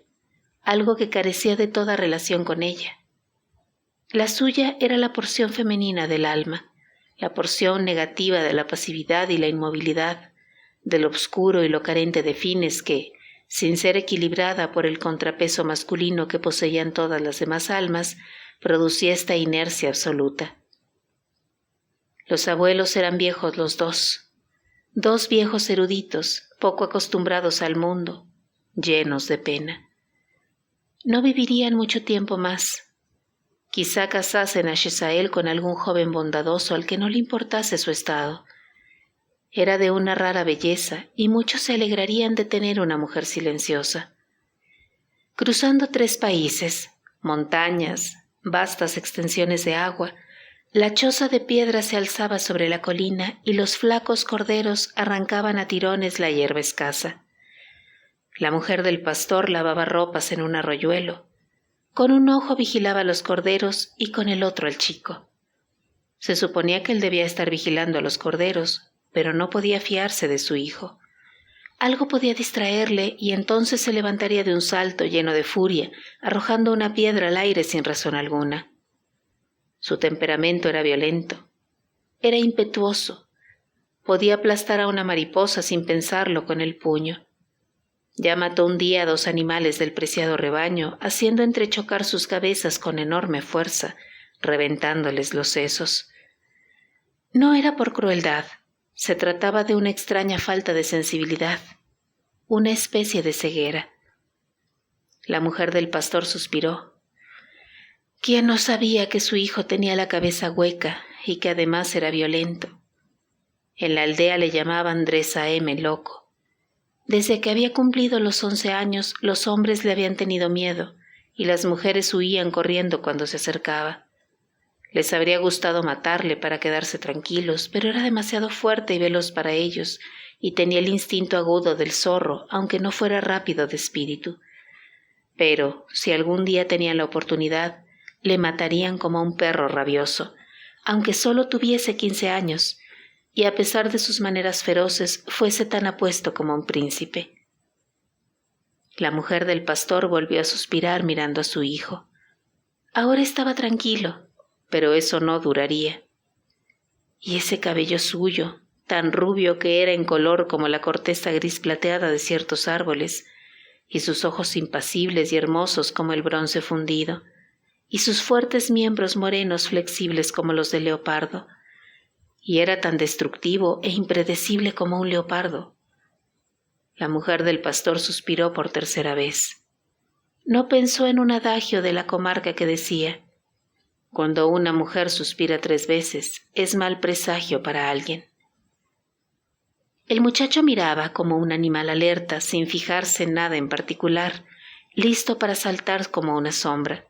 algo que carecía de toda relación con ella. La suya era la porción femenina del alma, la porción negativa de la pasividad y la inmovilidad, de lo obscuro y lo carente de fines que, sin ser equilibrada por el contrapeso masculino que poseían todas las demás almas, producía esta inercia absoluta. Los abuelos eran viejos los dos viejos eruditos, poco acostumbrados al mundo, llenos de pena. No vivirían mucho tiempo más. Quizá casasen a Shezael con algún joven bondadoso al que no le importase su estado. Era de una rara belleza y muchos se alegrarían de tener una mujer silenciosa. Cruzando 3 países, montañas, vastas extensiones de agua, la choza de piedra se alzaba sobre la colina y los flacos corderos arrancaban a tirones la hierba escasa. La mujer del pastor lavaba ropas en un arroyuelo. Con un ojo vigilaba a los corderos y con el otro al chico. Se suponía que él debía estar vigilando a los corderos, pero no podía fiarse de su hijo. Algo podía distraerle y entonces se levantaría de un salto lleno de furia, arrojando una piedra al aire sin razón alguna. Su temperamento era violento, era impetuoso. Podía aplastar a una mariposa sin pensarlo con el puño. Ya mató un día a 2 animales del preciado rebaño, haciendo entrechocar sus cabezas con enorme fuerza, reventándoles los sesos. No era por crueldad, se trataba de una extraña falta de sensibilidad, una especie de ceguera. La mujer del pastor suspiró. ¿Quién no sabía que su hijo tenía la cabeza hueca y que además era violento? En la aldea le llamaban Dresaem el loco. Desde que había cumplido los 11 años, los hombres le habían tenido miedo y las mujeres huían corriendo cuando se acercaba. Les habría gustado matarle para quedarse tranquilos, pero era demasiado fuerte y veloz para ellos y tenía el instinto agudo del zorro, aunque no fuera rápido de espíritu. Pero, si algún día tenían la oportunidad, le matarían como a un perro rabioso, aunque solo tuviese 15 años, y a pesar de sus maneras feroces fuese tan apuesto como un príncipe. La mujer del pastor volvió a suspirar mirando a su hijo. Ahora estaba tranquilo, pero eso no duraría. Y ese cabello suyo, tan rubio que era en color como la corteza gris plateada de ciertos árboles, y sus ojos impasibles y hermosos como el bronce fundido, y sus fuertes miembros morenos flexibles como los del leopardo, y era tan destructivo e impredecible como un leopardo. La mujer del pastor suspiró por 3ª vez. No pensó en un adagio de la comarca que decía: cuando una mujer suspira 3 veces, es mal presagio para alguien. El muchacho miraba como un animal alerta, sin fijarse en nada en particular, listo para saltar como una sombra.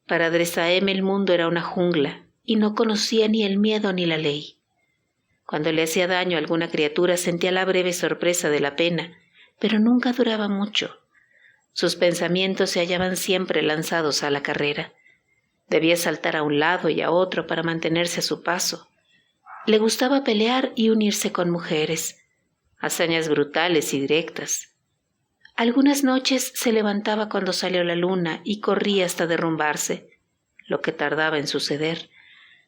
Para Dresaem el mundo era una jungla, y no conocía ni el miedo ni la ley. Cuando le hacía daño a alguna criatura sentía la breve sorpresa de la pena, pero nunca duraba mucho. Sus pensamientos se hallaban siempre lanzados a la carrera. Debía saltar a un lado y a otro para mantenerse a su paso. Le gustaba pelear y unirse con mujeres, hazañas brutales y directas. Algunas noches se levantaba cuando salió la luna y corría hasta derrumbarse, lo que tardaba en suceder,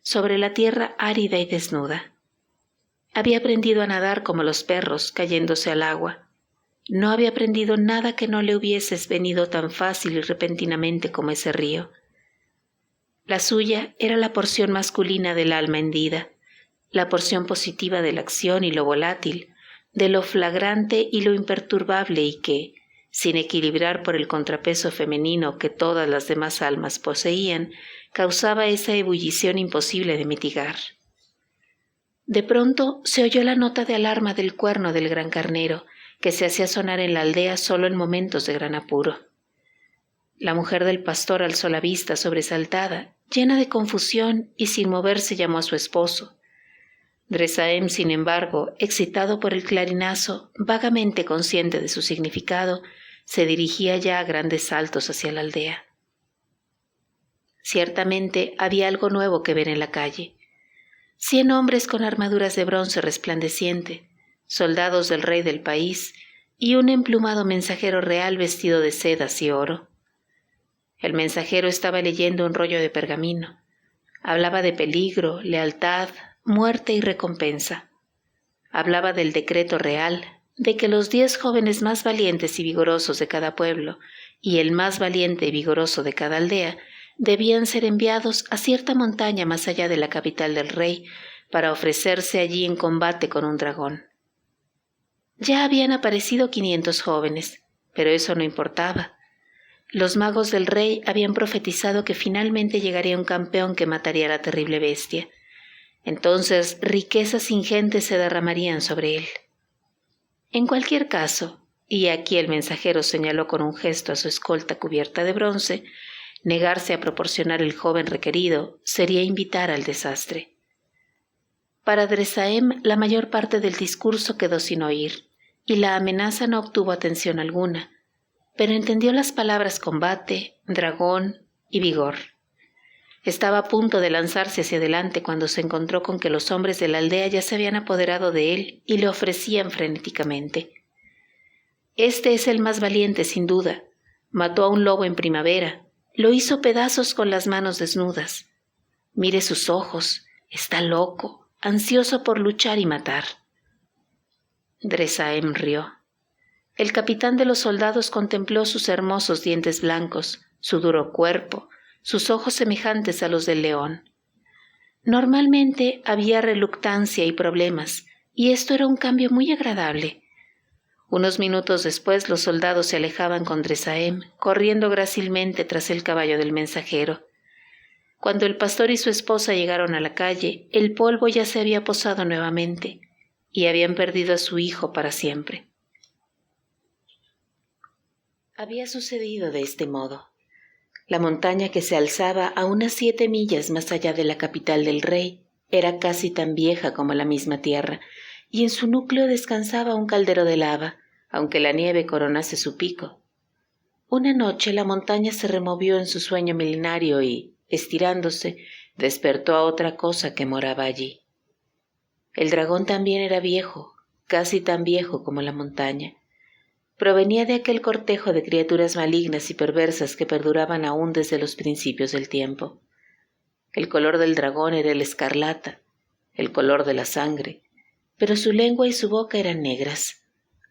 sobre la tierra árida y desnuda. Había aprendido a nadar como los perros, cayéndose al agua. No había aprendido nada que no le hubiese venido tan fácil y repentinamente como ese río. La suya era la porción masculina del alma hendida, la porción positiva de la acción y lo volátil, de lo flagrante y lo imperturbable y que, sin equilibrar por el contrapeso femenino que todas las demás almas poseían, causaba esa ebullición imposible de mitigar. De pronto se oyó la nota de alarma del cuerno del gran carnero, que se hacía sonar en la aldea solo en momentos de gran apuro. La mujer del pastor alzó la vista sobresaltada, llena de confusión, y sin moverse llamó a su esposo. Dresaem, sin embargo, excitado por el clarinazo, vagamente consciente de su significado, se dirigía ya a grandes saltos hacia la aldea. Ciertamente había algo nuevo que ver en la calle. 100 hombres con armaduras de bronce resplandeciente, soldados del rey del país y un emplumado mensajero real vestido de sedas y oro. El mensajero estaba leyendo un rollo de pergamino. Hablaba de peligro, lealtad, muerte y recompensa. Hablaba del decreto real, de que los 10 jóvenes más valientes y vigorosos de cada pueblo y el más valiente y vigoroso de cada aldea debían ser enviados a cierta montaña más allá de la capital del rey para ofrecerse allí en combate con un dragón. Ya habían aparecido 500 jóvenes, pero eso no importaba. Los magos del rey habían profetizado que finalmente llegaría un campeón que mataría a la terrible bestia. Entonces riquezas ingentes se derramarían sobre él. En cualquier caso, y aquí el mensajero señaló con un gesto a su escolta cubierta de bronce, negarse a proporcionar el joven requerido sería invitar al desastre. Para Dresaem la mayor parte del discurso quedó sin oír, y la amenaza no obtuvo atención alguna, pero entendió las palabras combate, dragón y vigor. Estaba a punto de lanzarse hacia adelante cuando se encontró con que los hombres de la aldea ya se habían apoderado de él y le ofrecían frenéticamente. Este es el más valiente, sin duda. Mató a un lobo en primavera. Lo hizo pedazos con las manos desnudas. Mire sus ojos. Está loco, ansioso por luchar y matar. Dresaem rió. El capitán de los soldados contempló sus hermosos dientes blancos, su duro cuerpo, sus ojos semejantes a los del león. Normalmente había reluctancia y problemas, y esto era un cambio muy agradable. Unos minutos después los soldados se alejaban con Dresaem, corriendo grácilmente tras el caballo del mensajero. Cuando el pastor y su esposa llegaron a la calle, el polvo ya se había posado nuevamente, y habían perdido a su hijo para siempre. Había sucedido de este modo. La montaña que se alzaba a unas 7 millas más allá de la capital del rey era casi tan vieja como la misma tierra, y en su núcleo descansaba un caldero de lava, aunque la nieve coronase su pico. Una noche la montaña se removió en su sueño milenario y, estirándose, despertó a otra cosa que moraba allí. El dragón también era viejo, casi tan viejo como la montaña. Provenía de aquel cortejo de criaturas malignas y perversas que perduraban aún desde los principios del tiempo. El color del dragón era el escarlata, el color de la sangre, pero su lengua y su boca eran negras.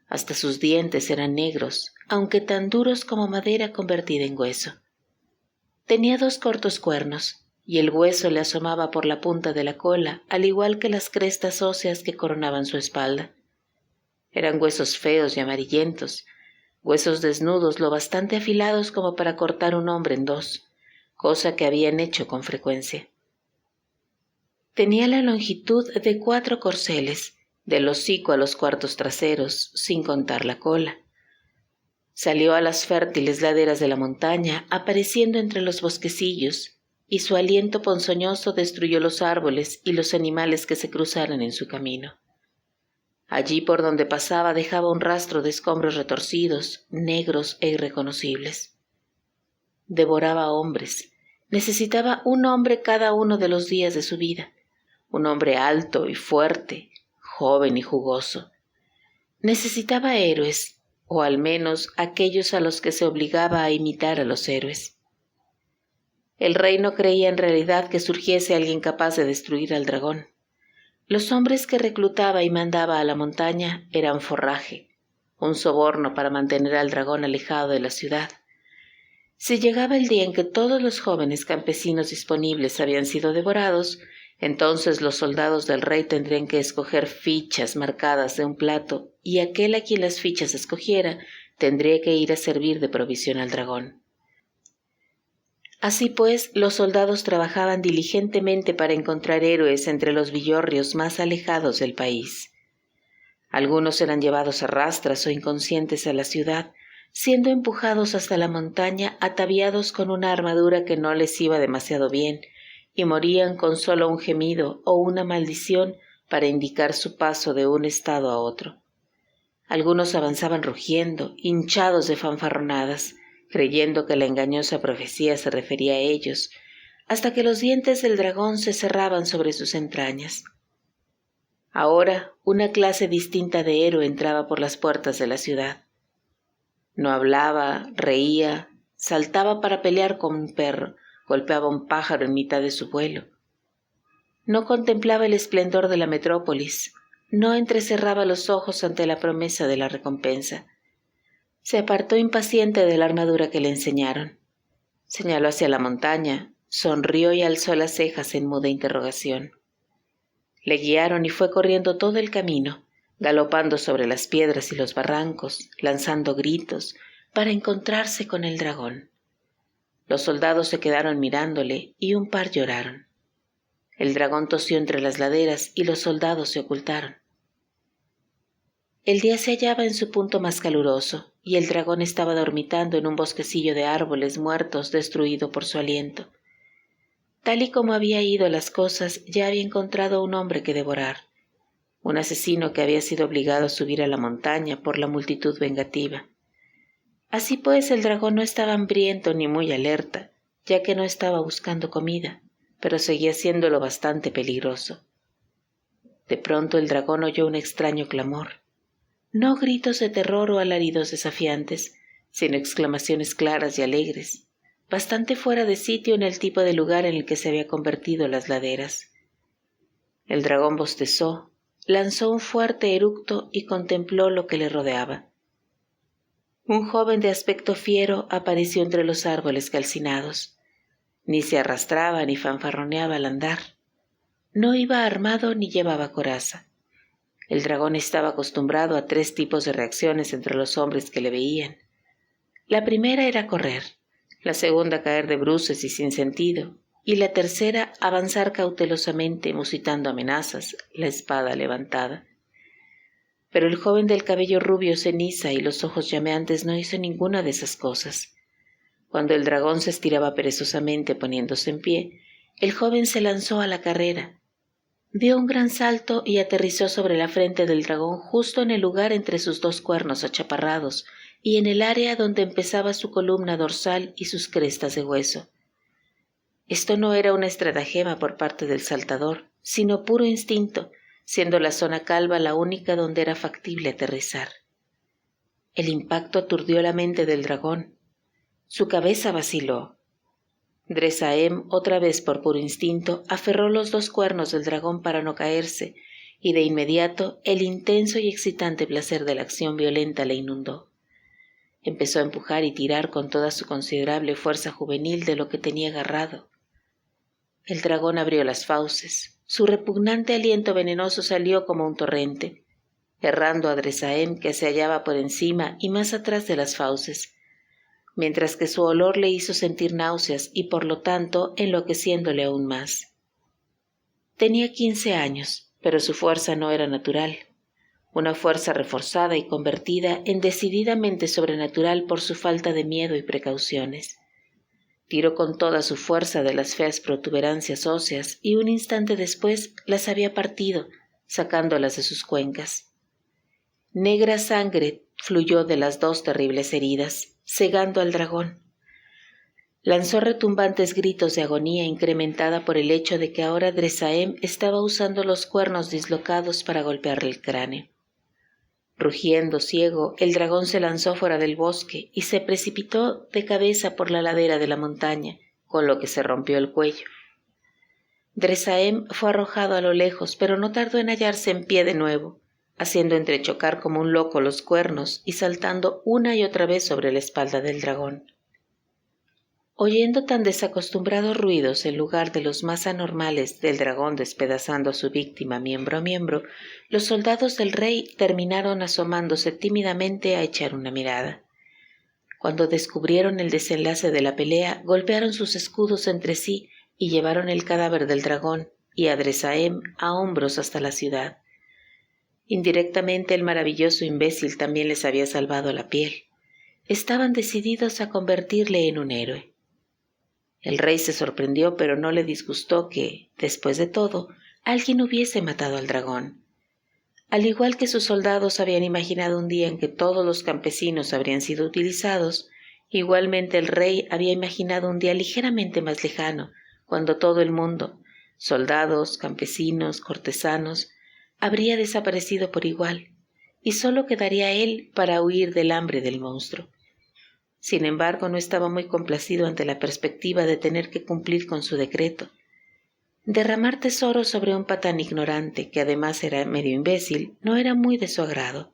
Hasta sus dientes eran negros, aunque tan duros como madera convertida en hueso. Tenía 2 cortos cuernos, y el hueso le asomaba por la punta de la cola, al igual que las crestas óseas que coronaban su espalda. Eran huesos feos y amarillentos, huesos desnudos lo bastante afilados como para cortar un hombre en 2, cosa que habían hecho con frecuencia. Tenía la longitud de 4 corceles, del hocico a los cuartos traseros, sin contar la cola. Salió a las fértiles laderas de la montaña, apareciendo entre los bosquecillos, y su aliento ponzoñoso destruyó los árboles y los animales que se cruzaran en su camino. Allí por donde pasaba dejaba un rastro de escombros retorcidos, negros e irreconocibles. Devoraba hombres. Necesitaba un hombre cada uno de los días de su vida, un hombre alto y fuerte, joven y jugoso. Necesitaba héroes, o al menos aquellos a los que se obligaba a imitar a los héroes. El rey no creía en realidad que surgiese alguien capaz de destruir al dragón. Los hombres que reclutaba y mandaba a la montaña eran forraje, un soborno para mantener al dragón alejado de la ciudad. Si llegaba el día en que todos los jóvenes campesinos disponibles habían sido devorados, entonces los soldados del rey tendrían que escoger fichas marcadas de un plato, y aquel a quien las fichas escogiera tendría que ir a servir de provisión al dragón. Así pues, los soldados trabajaban diligentemente para encontrar héroes entre los villorrios más alejados del país. Algunos eran llevados a rastras o inconscientes a la ciudad, siendo empujados hasta la montaña ataviados con una armadura que no les iba demasiado bien, y morían con solo un gemido o una maldición para indicar su paso de un estado a otro. Algunos avanzaban rugiendo, hinchados de fanfarronadas, creyendo que la engañosa profecía se refería a ellos, hasta que los dientes del dragón se cerraban sobre sus entrañas. Ahora una clase distinta de héroe entraba por las puertas de la ciudad. No hablaba, reía, saltaba para pelear con un perro, golpeaba un pájaro en mitad de su vuelo. No contemplaba el esplendor de la metrópolis, no entrecerraba los ojos ante la promesa de la recompensa. Se apartó impaciente de la armadura que le enseñaron. Señaló hacia la montaña, sonrió y alzó las cejas en muda interrogación. Le guiaron y fue corriendo todo el camino, galopando sobre las piedras y los barrancos, lanzando gritos, para encontrarse con el dragón. Los soldados se quedaron mirándole y un par lloraron. El dragón tosió entre las laderas y los soldados se ocultaron. El día se hallaba en su punto más caluroso y el dragón estaba dormitando en un bosquecillo de árboles muertos destruido por su aliento. Tal y como había ido las cosas, ya había encontrado un hombre que devorar, un asesino que había sido obligado a subir a la montaña por la multitud vengativa. Así pues, el dragón no estaba hambriento ni muy alerta, ya que no estaba buscando comida, pero seguía siendo lo bastante peligroso. De pronto el dragón oyó un extraño clamor. No gritos de terror o alaridos desafiantes, sino exclamaciones claras y alegres, bastante fuera de sitio en el tipo de lugar en el que se había convertido las laderas. El dragón bostezó, lanzó un fuerte eructo y contempló lo que le rodeaba. Un joven de aspecto fiero apareció entre los árboles calcinados. Ni se arrastraba ni fanfarroneaba al andar. No iba armado ni llevaba coraza. El dragón estaba acostumbrado a 3 tipos de reacciones entre los hombres que le veían. La primera era correr, la segunda caer de bruces y sin sentido, y la tercera avanzar cautelosamente musitando amenazas, la espada levantada. Pero el joven del cabello rubio ceniza y los ojos llameantes no hizo ninguna de esas cosas. Cuando el dragón se estiraba perezosamente poniéndose en pie, el joven se lanzó a la carrera. Dio un gran salto y aterrizó sobre la frente del dragón justo en el lugar entre sus 2 cuernos achaparrados y en el área donde empezaba su columna dorsal y sus crestas de hueso. Esto no era una estratagema por parte del saltador, sino puro instinto, siendo la zona calva la única donde era factible aterrizar. El impacto aturdió la mente del dragón. Su cabeza vaciló. Dresaem, otra vez por puro instinto, aferró los 2 cuernos del dragón para no caerse, y de inmediato el intenso y excitante placer de la acción violenta le inundó. Empezó a empujar y tirar con toda su considerable fuerza juvenil de lo que tenía agarrado. El dragón abrió las fauces. Su repugnante aliento venenoso salió como un torrente, errando a Dresaem, que se hallaba por encima y más atrás de las fauces, mientras que su olor le hizo sentir náuseas y por lo tanto enloqueciéndole aún más. Tenía 15 años, pero su fuerza no era natural, una fuerza reforzada y convertida en decididamente sobrenatural por su falta de miedo y precauciones. Tiró con toda su fuerza de las feas protuberancias óseas y un instante después las había partido, sacándolas de sus cuencas. Negra sangre fluyó de las 2 terribles heridas, cegando al dragón. Lanzó retumbantes gritos de agonía incrementada por el hecho de que ahora Dresaem estaba usando los cuernos dislocados para golpearle el cráneo. Rugiendo ciego, el dragón se lanzó fuera del bosque y se precipitó de cabeza por la ladera de la montaña, con lo que se rompió el cuello. Dresaem fue arrojado a lo lejos, pero no tardó en hallarse en pie de nuevo, haciendo entrechocar como un loco los cuernos y saltando una y otra vez sobre la espalda del dragón. Oyendo tan desacostumbrados ruidos en lugar de los más anormales del dragón despedazando a su víctima miembro a miembro, los soldados del rey terminaron asomándose tímidamente a echar una mirada. Cuando descubrieron el desenlace de la pelea, golpearon sus escudos entre sí y llevaron el cadáver del dragón y a Dresaem a hombros hasta la ciudad. Indirectamente el maravilloso imbécil también les había salvado la piel. Estaban decididos a convertirle en un héroe. El rey se sorprendió, pero no le disgustó que, después de todo, alguien hubiese matado al dragón. Al igual que sus soldados habían imaginado un día en que todos los campesinos habrían sido utilizados, igualmente el rey había imaginado un día ligeramente más lejano, cuando todo el mundo, soldados, campesinos, cortesanos, habría desaparecido por igual, y solo quedaría él para huir del hambre del monstruo. Sin embargo, no estaba muy complacido ante la perspectiva de tener que cumplir con su decreto. Derramar tesoros sobre un patán ignorante, que además era medio imbécil, no era muy de su agrado.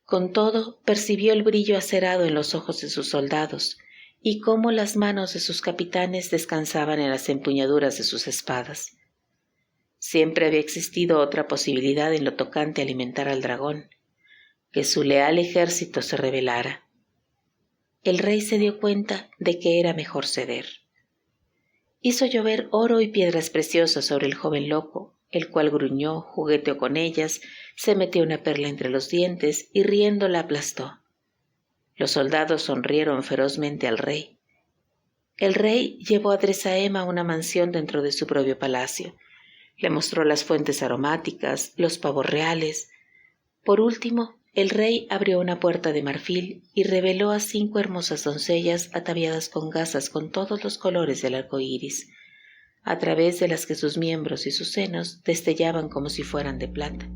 Con todo, percibió el brillo acerado en los ojos de sus soldados, y cómo las manos de sus capitanes descansaban en las empuñaduras de sus espadas. Siempre había existido otra posibilidad en lo tocante a alimentar al dragón, que su leal ejército se rebelara. El rey se dio cuenta de que era mejor ceder. Hizo llover oro y piedras preciosas sobre el joven loco, el cual gruñó, jugueteó con ellas, se metió una perla entre los dientes y riendo la aplastó. Los soldados sonrieron ferozmente al rey. El rey llevó a Dresaem a una mansión dentro de su propio palacio. Le mostró las fuentes aromáticas, los pavos reales. Por último, el rey abrió una puerta de marfil y reveló a 5 hermosas doncellas ataviadas con gasas con todos los colores del arco iris, a través de las que sus miembros y sus senos destellaban como si fueran de plata.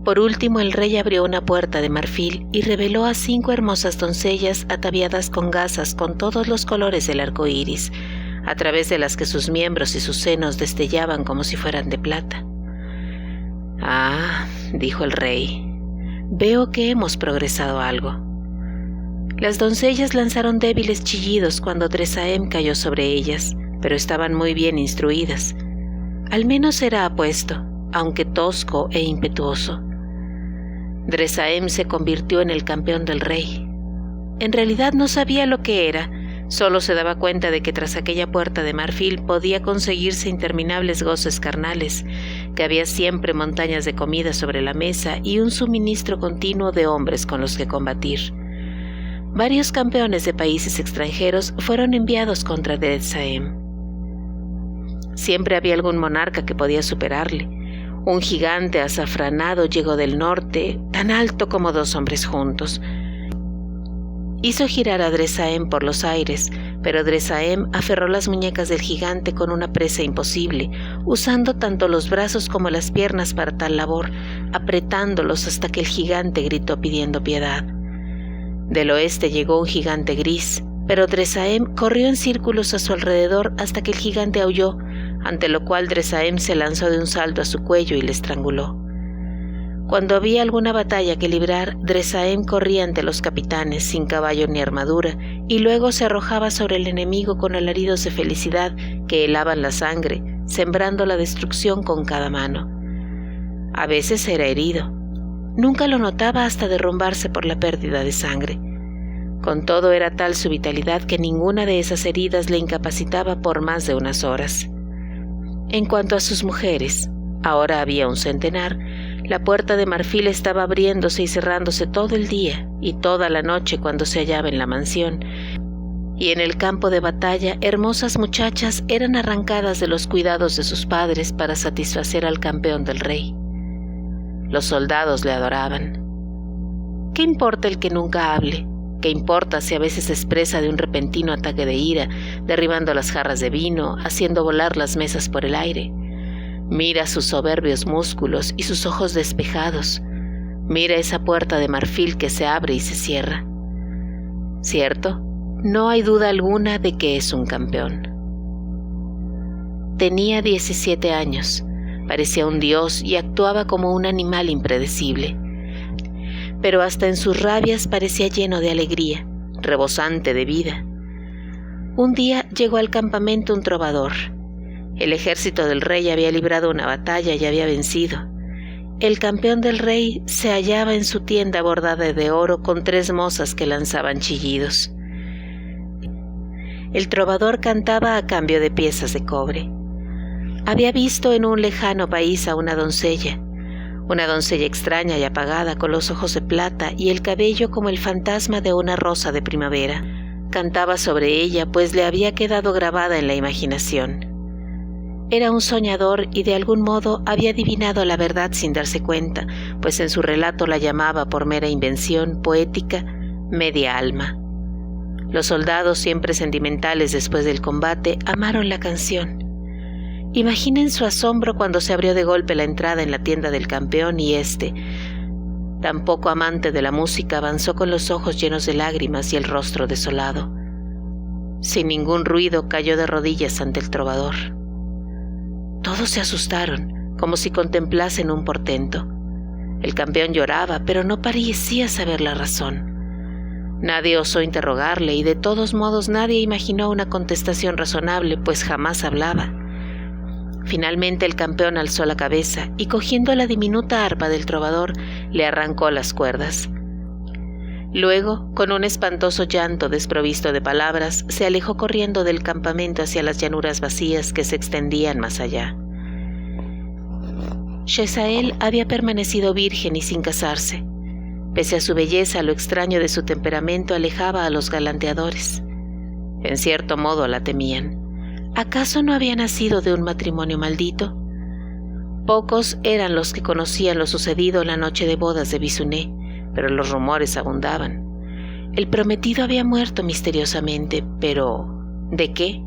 Por último, el rey abrió una puerta de marfil y reveló a 5 hermosas doncellas ataviadas con gasas con todos los colores del arco iris, a través de las que sus miembros y sus senos destellaban como si fueran de plata. «Ah», dijo el rey, «veo que hemos progresado algo». Las doncellas lanzaron débiles chillidos cuando Dresaem cayó sobre ellas, pero estaban muy bien instruidas. Al menos era apuesto, aunque tosco e impetuoso. Dresaem se convirtió en el campeón del rey. En realidad no sabía lo que era, solo se daba cuenta de que tras aquella puerta de marfil podía conseguirse interminables goces carnales, que había siempre montañas de comida sobre la mesa y un suministro continuo de hombres con los que combatir. Varios campeones de países extranjeros fueron enviados contra Dresaem. Siempre había algún monarca que podía superarle. Un gigante azafranado llegó del norte, tan alto como 2 hombres juntos. Hizo girar a Dresaem por los aires, pero Dresaem aferró las muñecas del gigante con una presa imposible, usando tanto los brazos como las piernas para tal labor, apretándolos hasta que el gigante gritó pidiendo piedad. Del oeste llegó un gigante gris, pero Dresaem corrió en círculos a su alrededor hasta que el gigante aulló, ante lo cual Dresaem se lanzó de un salto a su cuello y le estranguló. Cuando había alguna batalla que librar, Dresaem corría ante los capitanes sin caballo ni armadura y luego se arrojaba sobre el enemigo con alaridos de felicidad que helaban la sangre, sembrando la destrucción con cada mano. A veces era herido. Nunca lo notaba hasta derrumbarse por la pérdida de sangre. Con todo, era tal su vitalidad que ninguna de esas heridas le incapacitaba por más de unas horas. En cuanto a sus mujeres, ahora había un centenar. La puerta de marfil estaba abriéndose y cerrándose todo el día y toda la noche cuando se hallaba en la mansión, y en el campo de batalla hermosas muchachas eran arrancadas de los cuidados de sus padres para satisfacer al campeón del rey. Los soldados le adoraban. ¿Qué importa el que nunca hable? ¿Qué importa si a veces se expresa de un repentino ataque de ira, derribando las jarras de vino, haciendo volar las mesas por el aire? Mira sus soberbios músculos y sus ojos despejados. Mira esa puerta de marfil que se abre y se cierra. ¿Cierto? No hay duda alguna de que es un campeón. Tenía 17 años, parecía un dios y actuaba como un animal impredecible. Pero hasta en sus rabias parecía lleno de alegría, rebosante de vida. Un día llegó al campamento un trovador. El ejército del rey había librado una batalla y había vencido. El campeón del rey se hallaba en su tienda bordada de oro con 3 mozas que lanzaban chillidos. El trovador cantaba a cambio de piezas de cobre. Había visto en un lejano país a una doncella extraña y apagada con los ojos de plata y el cabello como el fantasma de una rosa de primavera. Cantaba sobre ella, pues le había quedado grabada en la imaginación. Era un soñador y de algún modo había adivinado la verdad sin darse cuenta, pues en su relato la llamaba por mera invención poética media alma. Los soldados, siempre sentimentales después del combate, amaron la canción. Imaginen su asombro cuando se abrió de golpe la entrada en la tienda del campeón y éste, tan poco amante de la música, avanzó con los ojos llenos de lágrimas y el rostro desolado. Sin ningún ruido cayó de rodillas ante el trovador. Todos se asustaron, como si contemplasen un portento. El campeón lloraba, pero no parecía saber la razón. Nadie osó interrogarle y de todos modos nadie imaginó una contestación razonable, pues jamás hablaba. Finalmente el campeón alzó la cabeza y cogiendo la diminuta arpa del trovador, le arrancó las cuerdas. Luego, con un espantoso llanto desprovisto de palabras, se alejó corriendo del campamento hacia las llanuras vacías que se extendían más allá. Shezael había permanecido virgen y sin casarse. Pese a su belleza, lo extraño de su temperamento alejaba a los galanteadores. En cierto modo la temían. ¿Acaso no había nacido de un matrimonio maldito? Pocos eran los que conocían lo sucedido la noche de bodas de Bisuné, pero los rumores abundaban. El prometido había muerto misteriosamente, pero ¿de qué?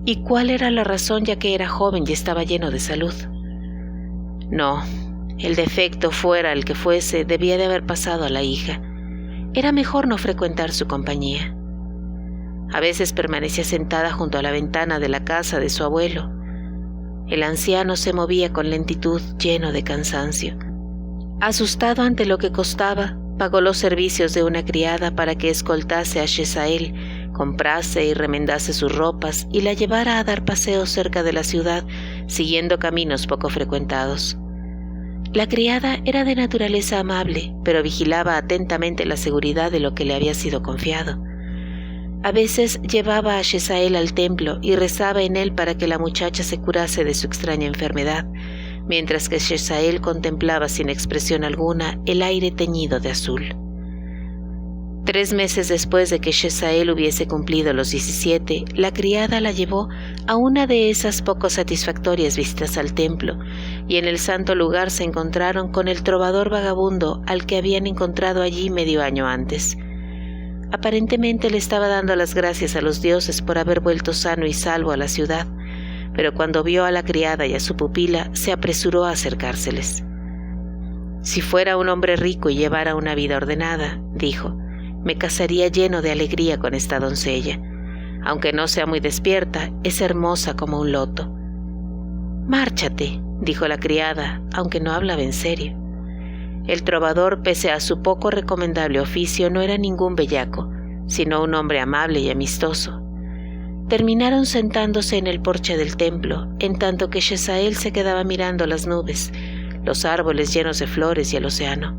¿Y cuál era la razón, ya que era joven y estaba lleno de salud? No, el defecto, fuera el que fuese, debía de haber pasado a la hija. Era mejor no frecuentar su compañía. A veces permanecía sentada junto a la ventana de la casa de su abuelo. El anciano se movía con lentitud, lleno de cansancio. Asustado ante lo que costaba, pagó los servicios de una criada para que escoltase a Shezael, comprase y remendase sus ropas y la llevara a dar paseos cerca de la ciudad, siguiendo caminos poco frecuentados. La criada era de naturaleza amable, pero vigilaba atentamente la seguridad de lo que le había sido confiado. A veces llevaba a Shezael al templo y rezaba en él para que la muchacha se curase de su extraña enfermedad, mientras que Shezael contemplaba sin expresión alguna el aire teñido de azul. 3 meses después de que Shezael hubiese cumplido los 17, la criada la llevó a una de esas poco satisfactorias visitas al templo, y en el santo lugar se encontraron con el trovador vagabundo al que habían encontrado allí medio año antes. Aparentemente le estaba dando las gracias a los dioses por haber vuelto sano y salvo a la ciudad, pero cuando vio a la criada y a su pupila, se apresuró a acercárseles. «Si fuera un hombre rico y llevara una vida ordenada», dijo, «me casaría lleno de alegría con esta doncella. Aunque no sea muy despierta, es hermosa como un loto». «Márchate», dijo la criada, aunque no hablaba en serio. El trovador, pese a su poco recomendable oficio, no era ningún bellaco, sino un hombre amable y amistoso. Terminaron sentándose en el porche del templo, en tanto que Shezael se quedaba mirando las nubes, los árboles llenos de flores y el océano.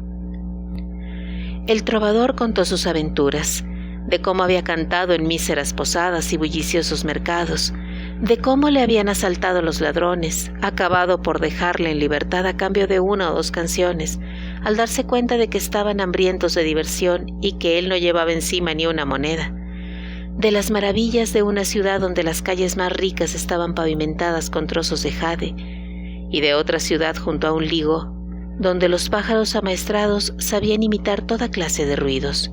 El trovador contó sus aventuras, de cómo había cantado en míseras posadas y bulliciosos mercados, de cómo le habían asaltado los ladrones, acabado por dejarle en libertad a cambio de 1 o 2 canciones, al darse cuenta de que estaban hambrientos de diversión y que él no llevaba encima ni una moneda, de las maravillas de una ciudad donde las calles más ricas estaban pavimentadas con trozos de jade, y de otra ciudad junto a un ligo, donde los pájaros amaestrados sabían imitar toda clase de ruidos,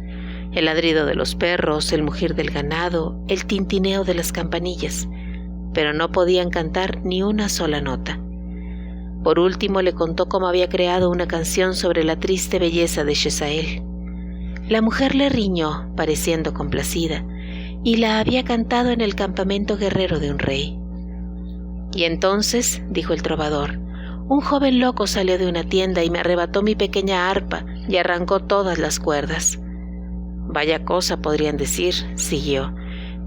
el ladrido de los perros, el mugir del ganado, el tintineo de las campanillas, pero no podían cantar ni una sola nota. Por último le contó cómo había creado una canción sobre la triste belleza de Shezael. La mujer le riñó, pareciendo complacida, y la había cantado en el campamento guerrero de un rey. «Y entonces», dijo el trovador, «un joven loco salió de una tienda y me arrebató mi pequeña arpa y arrancó todas las cuerdas». «Vaya cosa», podrían decir, siguió,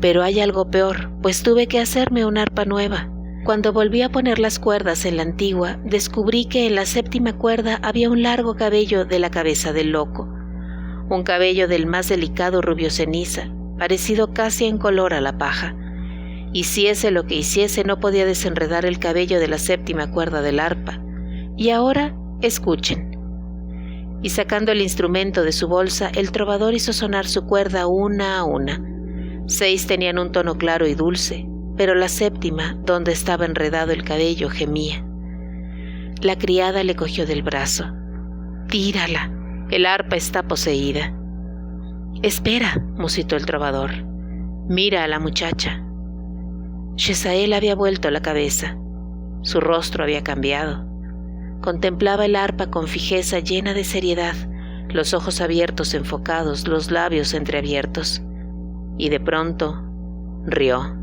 «pero hay algo peor, pues tuve que hacerme una arpa nueva. Cuando volví a poner las cuerdas en la antigua, descubrí que en la 7ª cuerda había un largo cabello de la cabeza del loco, un cabello del más delicado rubio ceniza, parecido casi en color a la paja. Hiciese lo que hiciese, no podía desenredar el cabello de la 7ª cuerda del arpa. Y ahora, escuchen». Y sacando el instrumento de su bolsa, el trovador hizo sonar su cuerda una a una. 6 tenían un tono claro y dulce, pero la séptima, donde estaba enredado el cabello, gemía. La criada le cogió del brazo. «Tírala, el arpa está poseída». «Espera», musitó el trovador. «Mira a la muchacha». Shezael había vuelto la cabeza. Su rostro había cambiado. Contemplaba el arpa con fijeza llena de seriedad, los ojos abiertos enfocados, los labios entreabiertos. Y de pronto rió.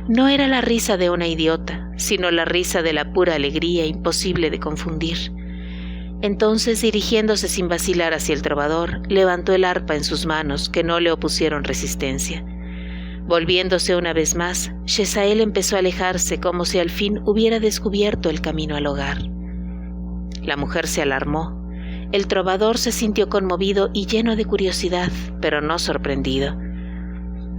No era la risa de una idiota, sino la risa de la pura alegría imposible de confundir. Entonces, dirigiéndose sin vacilar hacia el trovador, levantó el arpa en sus manos, que no le opusieron resistencia. Volviéndose una vez más, Shezael empezó a alejarse como si al fin hubiera descubierto el camino al hogar. La mujer se alarmó. El trovador se sintió conmovido y lleno de curiosidad, pero no sorprendido.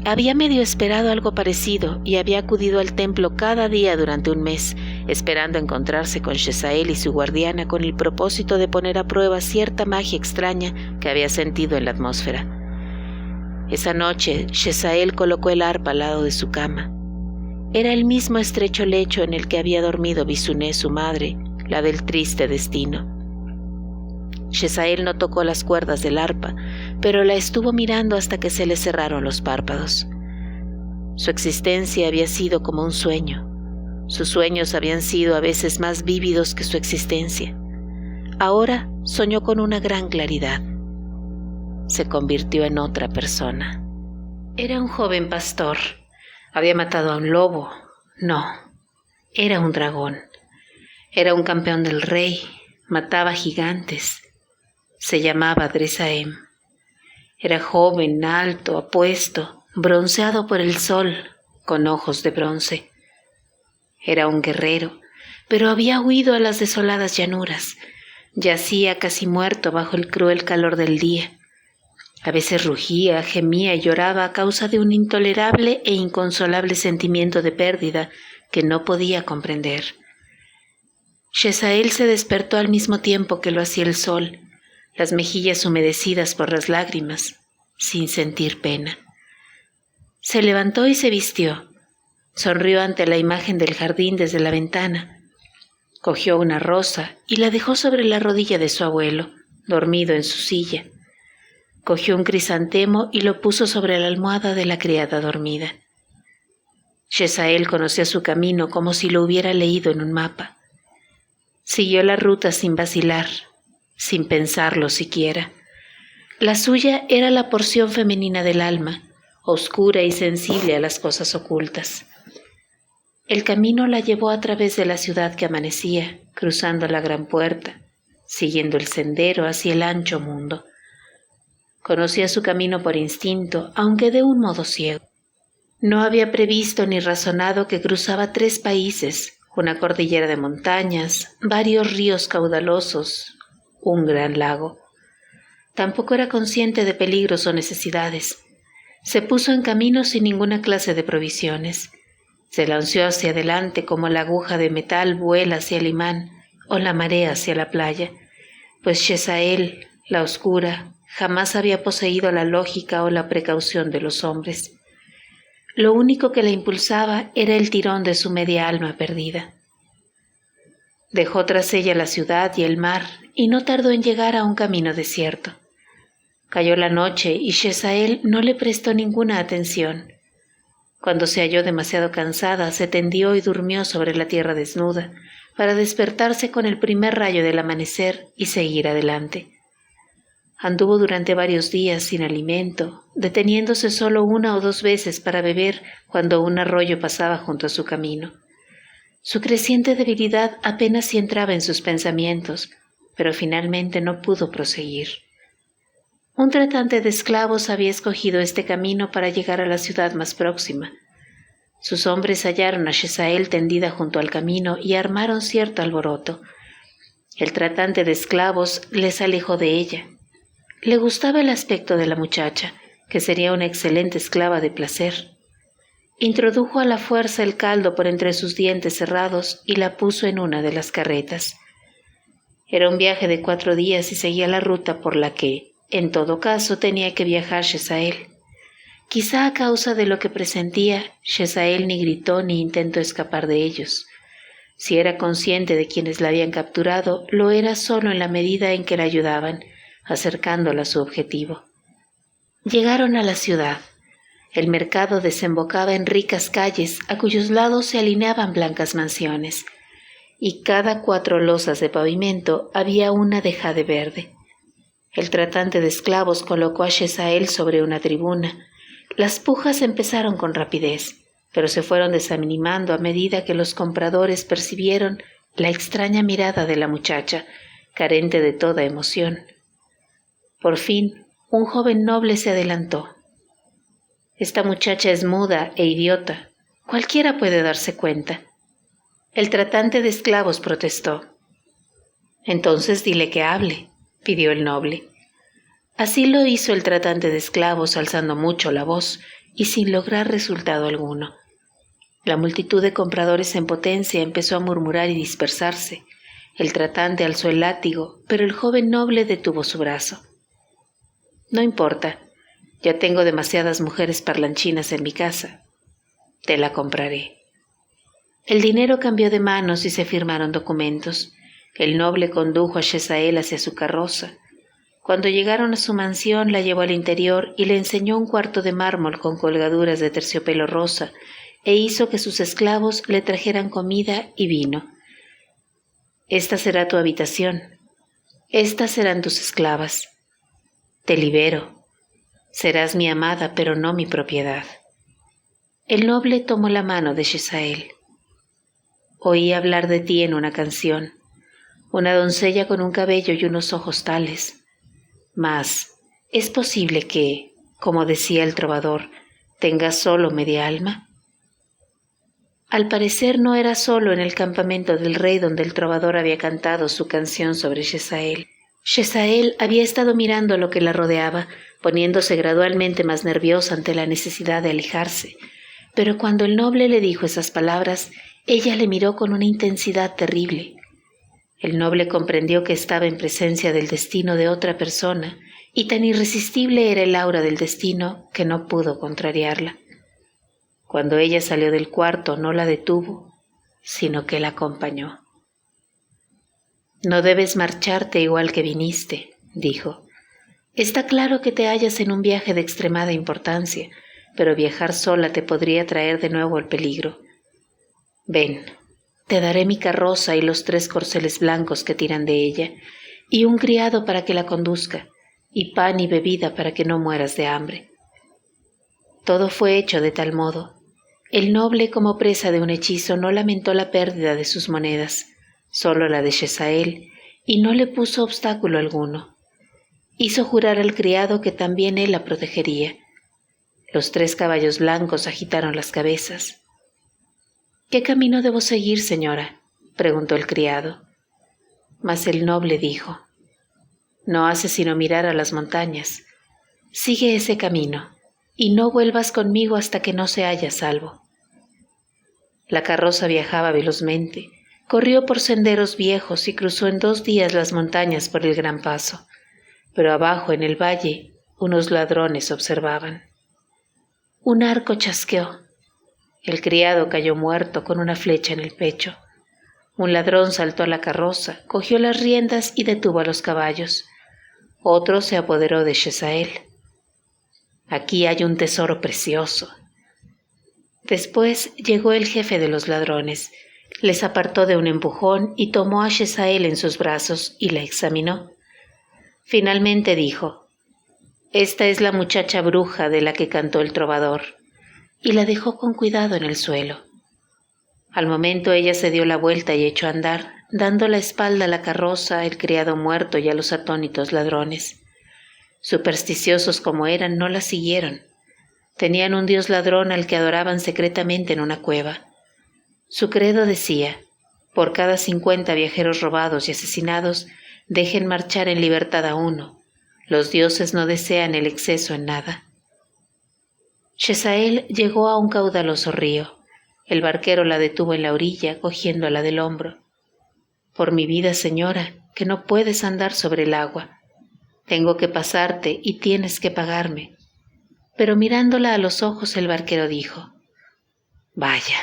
Había medio esperado algo parecido y había acudido al templo cada día durante un mes, esperando encontrarse con Shezael y su guardiana con el propósito de poner a prueba cierta magia extraña que había sentido en la atmósfera. Esa noche, Shezael colocó el arpa al lado de su cama. Era el mismo estrecho lecho en el que había dormido Bisuné, su madre, la del triste destino. Shezael no tocó las cuerdas del arpa, pero la estuvo mirando hasta que se le cerraron los párpados. Su existencia había sido como un sueño. Sus sueños habían sido a veces más vívidos que su existencia. Ahora soñó con una gran claridad. Se convirtió en otra persona. Era un joven pastor. Había matado a un lobo. No, era un dragón. Era un campeón del rey. Mataba gigantes. Se llamaba Dresaem. Era joven, alto, apuesto, bronceado por el sol, con ojos de bronce. Era un guerrero, pero había huido a las desoladas llanuras. Yacía casi muerto bajo el cruel calor del día. A veces rugía, gemía y lloraba a causa de un intolerable e inconsolable sentimiento de pérdida que no podía comprender. Shezael se despertó al mismo tiempo que lo hacía el sol, las mejillas humedecidas por las lágrimas, sin sentir pena. Se levantó y se vistió. Sonrió ante la imagen del jardín desde la ventana. Cogió una rosa y la dejó sobre la rodilla de su abuelo, dormido en su silla. Cogió un crisantemo y lo puso sobre la almohada de la criada dormida. Shezael conocía su camino como si lo hubiera leído en un mapa. Siguió la ruta sin vacilar, sin pensarlo siquiera. La suya era la porción femenina del alma, oscura y sensible a las cosas ocultas. El camino la llevó a través de la ciudad que amanecía, cruzando la gran puerta, siguiendo el sendero hacia el ancho mundo. Conocía su camino por instinto, aunque de un modo ciego. No había previsto ni razonado que cruzaba 3 países, una cordillera de montañas, varios ríos caudalosos, un gran lago. Tampoco era consciente de peligros o necesidades. Se puso en camino sin ninguna clase de provisiones. Se lanzó hacia adelante como la aguja de metal vuela hacia el imán o la marea hacia la playa, pues Shezael, la oscura, jamás había poseído la lógica o la precaución de los hombres. Lo único que la impulsaba era el tirón de su media alma perdida. Dejó tras ella la ciudad y el mar y no tardó en llegar a un camino desierto. Cayó la noche y Shezael no le prestó ninguna atención. Cuando se halló demasiado cansada, se tendió y durmió sobre la tierra desnuda, para despertarse con el primer rayo del amanecer y seguir adelante. Anduvo durante varios días sin alimento, deteniéndose solo 1 o 2 veces para beber cuando un arroyo pasaba junto a su camino. Su creciente debilidad apenas si entraba en sus pensamientos, pero finalmente no pudo proseguir. Un tratante de esclavos había escogido este camino para llegar a la ciudad más próxima. Sus hombres hallaron a Shezael tendida junto al camino y armaron cierto alboroto. El tratante de esclavos les alejó de ella. Le gustaba el aspecto de la muchacha, que sería una excelente esclava de placer. Introdujo a la fuerza el caldo por entre sus dientes cerrados y la puso en una de las carretas. Era un viaje de 4 días y seguía la ruta por la que, en todo caso, tenía que viajar Shezael. Quizá a causa de lo que presentía, Shezael ni gritó ni intentó escapar de ellos. Si era consciente de quienes la habían capturado, lo era solo en la medida en que la ayudaban, acercándola a su objetivo. Llegaron a la ciudad. El mercado desembocaba en ricas calles a cuyos lados se alineaban blancas mansiones, y cada 4 losas de pavimento había una de jade verde. El tratante de esclavos colocó a Shezael sobre una tribuna. Las pujas empezaron con rapidez, pero se fueron desanimando a medida que los compradores percibieron la extraña mirada de la muchacha, carente de toda emoción. Por fin, un joven noble se adelantó. Esta muchacha es muda e idiota. Cualquiera puede darse cuenta. El tratante de esclavos protestó. Entonces dile que hable, pidió el noble. Así lo hizo el tratante de esclavos, alzando mucho la voz y sin lograr resultado alguno. La multitud de compradores en potencia empezó a murmurar y dispersarse. El tratante alzó el látigo, pero el joven noble detuvo su brazo. No importa, ya tengo demasiadas mujeres parlanchinas en mi casa. Te la compraré. El dinero cambió de manos y se firmaron documentos. El noble condujo a Shezael hacia su carroza. Cuando llegaron a su mansión, la llevó al interior y le enseñó un cuarto de mármol con colgaduras de terciopelo rosa, e hizo que sus esclavos le trajeran comida y vino. Esta será tu habitación. Estas serán tus esclavas. Te libero. Serás mi amada, pero no mi propiedad. El noble tomó la mano de Shezael. Oí hablar de ti en una canción, una doncella con un cabello y unos ojos tales. Mas, ¿es posible que, como decía el trovador, tengas solo media alma? Al parecer no era solo en el campamento del rey donde el trovador había cantado su canción sobre Shezael. Shezael había estado mirando lo que la rodeaba, poniéndose gradualmente más nerviosa ante la necesidad de alejarse. Pero cuando el noble le dijo esas palabras, ella le miró con una intensidad terrible. El noble comprendió que estaba en presencia del destino de otra persona, y tan irresistible era el aura del destino que no pudo contrariarla. Cuando ella salió del cuarto, no la detuvo, sino que la acompañó. No debes marcharte igual que viniste, dijo. Está claro que te hallas en un viaje de extremada importancia, pero viajar sola te podría traer de nuevo el peligro. Ven, te daré mi carroza y los 3 corceles blancos que tiran de ella, y un criado para que la conduzca, y pan y bebida para que no mueras de hambre. Todo fue hecho de tal modo. El noble, como presa de un hechizo, no lamentó la pérdida de sus monedas, solo la de Shezael, y no le puso obstáculo alguno. Hizo jurar al criado que también él la protegería. Los 3 caballos blancos agitaron las cabezas. ¿Qué camino debo seguir, señora?, preguntó el criado. Mas el noble dijo, no haces sino mirar a las montañas. Sigue ese camino, y no vuelvas conmigo hasta que no se haya salvo. La carroza viajaba velozmente, corrió por senderos viejos y cruzó en 2 días las montañas por el gran paso. Pero abajo, en el valle, unos ladrones observaban. Un arco chasqueó. El criado cayó muerto con una flecha en el pecho. Un ladrón saltó a la carroza, cogió las riendas y detuvo a los caballos. Otro se apoderó de Shezael. Aquí hay un tesoro precioso. Después llegó el jefe de los ladrones, les apartó de un empujón y tomó a Shezael en sus brazos y la examinó. Finalmente dijo, esta es la muchacha bruja de la que cantó el trovador, y la dejó con cuidado en el suelo. Al momento ella se dio la vuelta y echó a andar, dando la espalda a la carroza, al criado muerto y a los atónitos ladrones. Supersticiosos como eran, no la siguieron. Tenían un dios ladrón al que adoraban secretamente en una cueva. Su credo decía, por cada 50 viajeros robados y asesinados, dejen marchar en libertad a uno. Los dioses no desean el exceso en nada. Shezael llegó a un caudaloso río. El barquero la detuvo en la orilla, cogiéndola del hombro. Por mi vida, señora, que no puedes andar sobre el agua. Tengo que pasarte y tienes que pagarme. pero mirándola a los ojos el barquero dijo: «Vaya,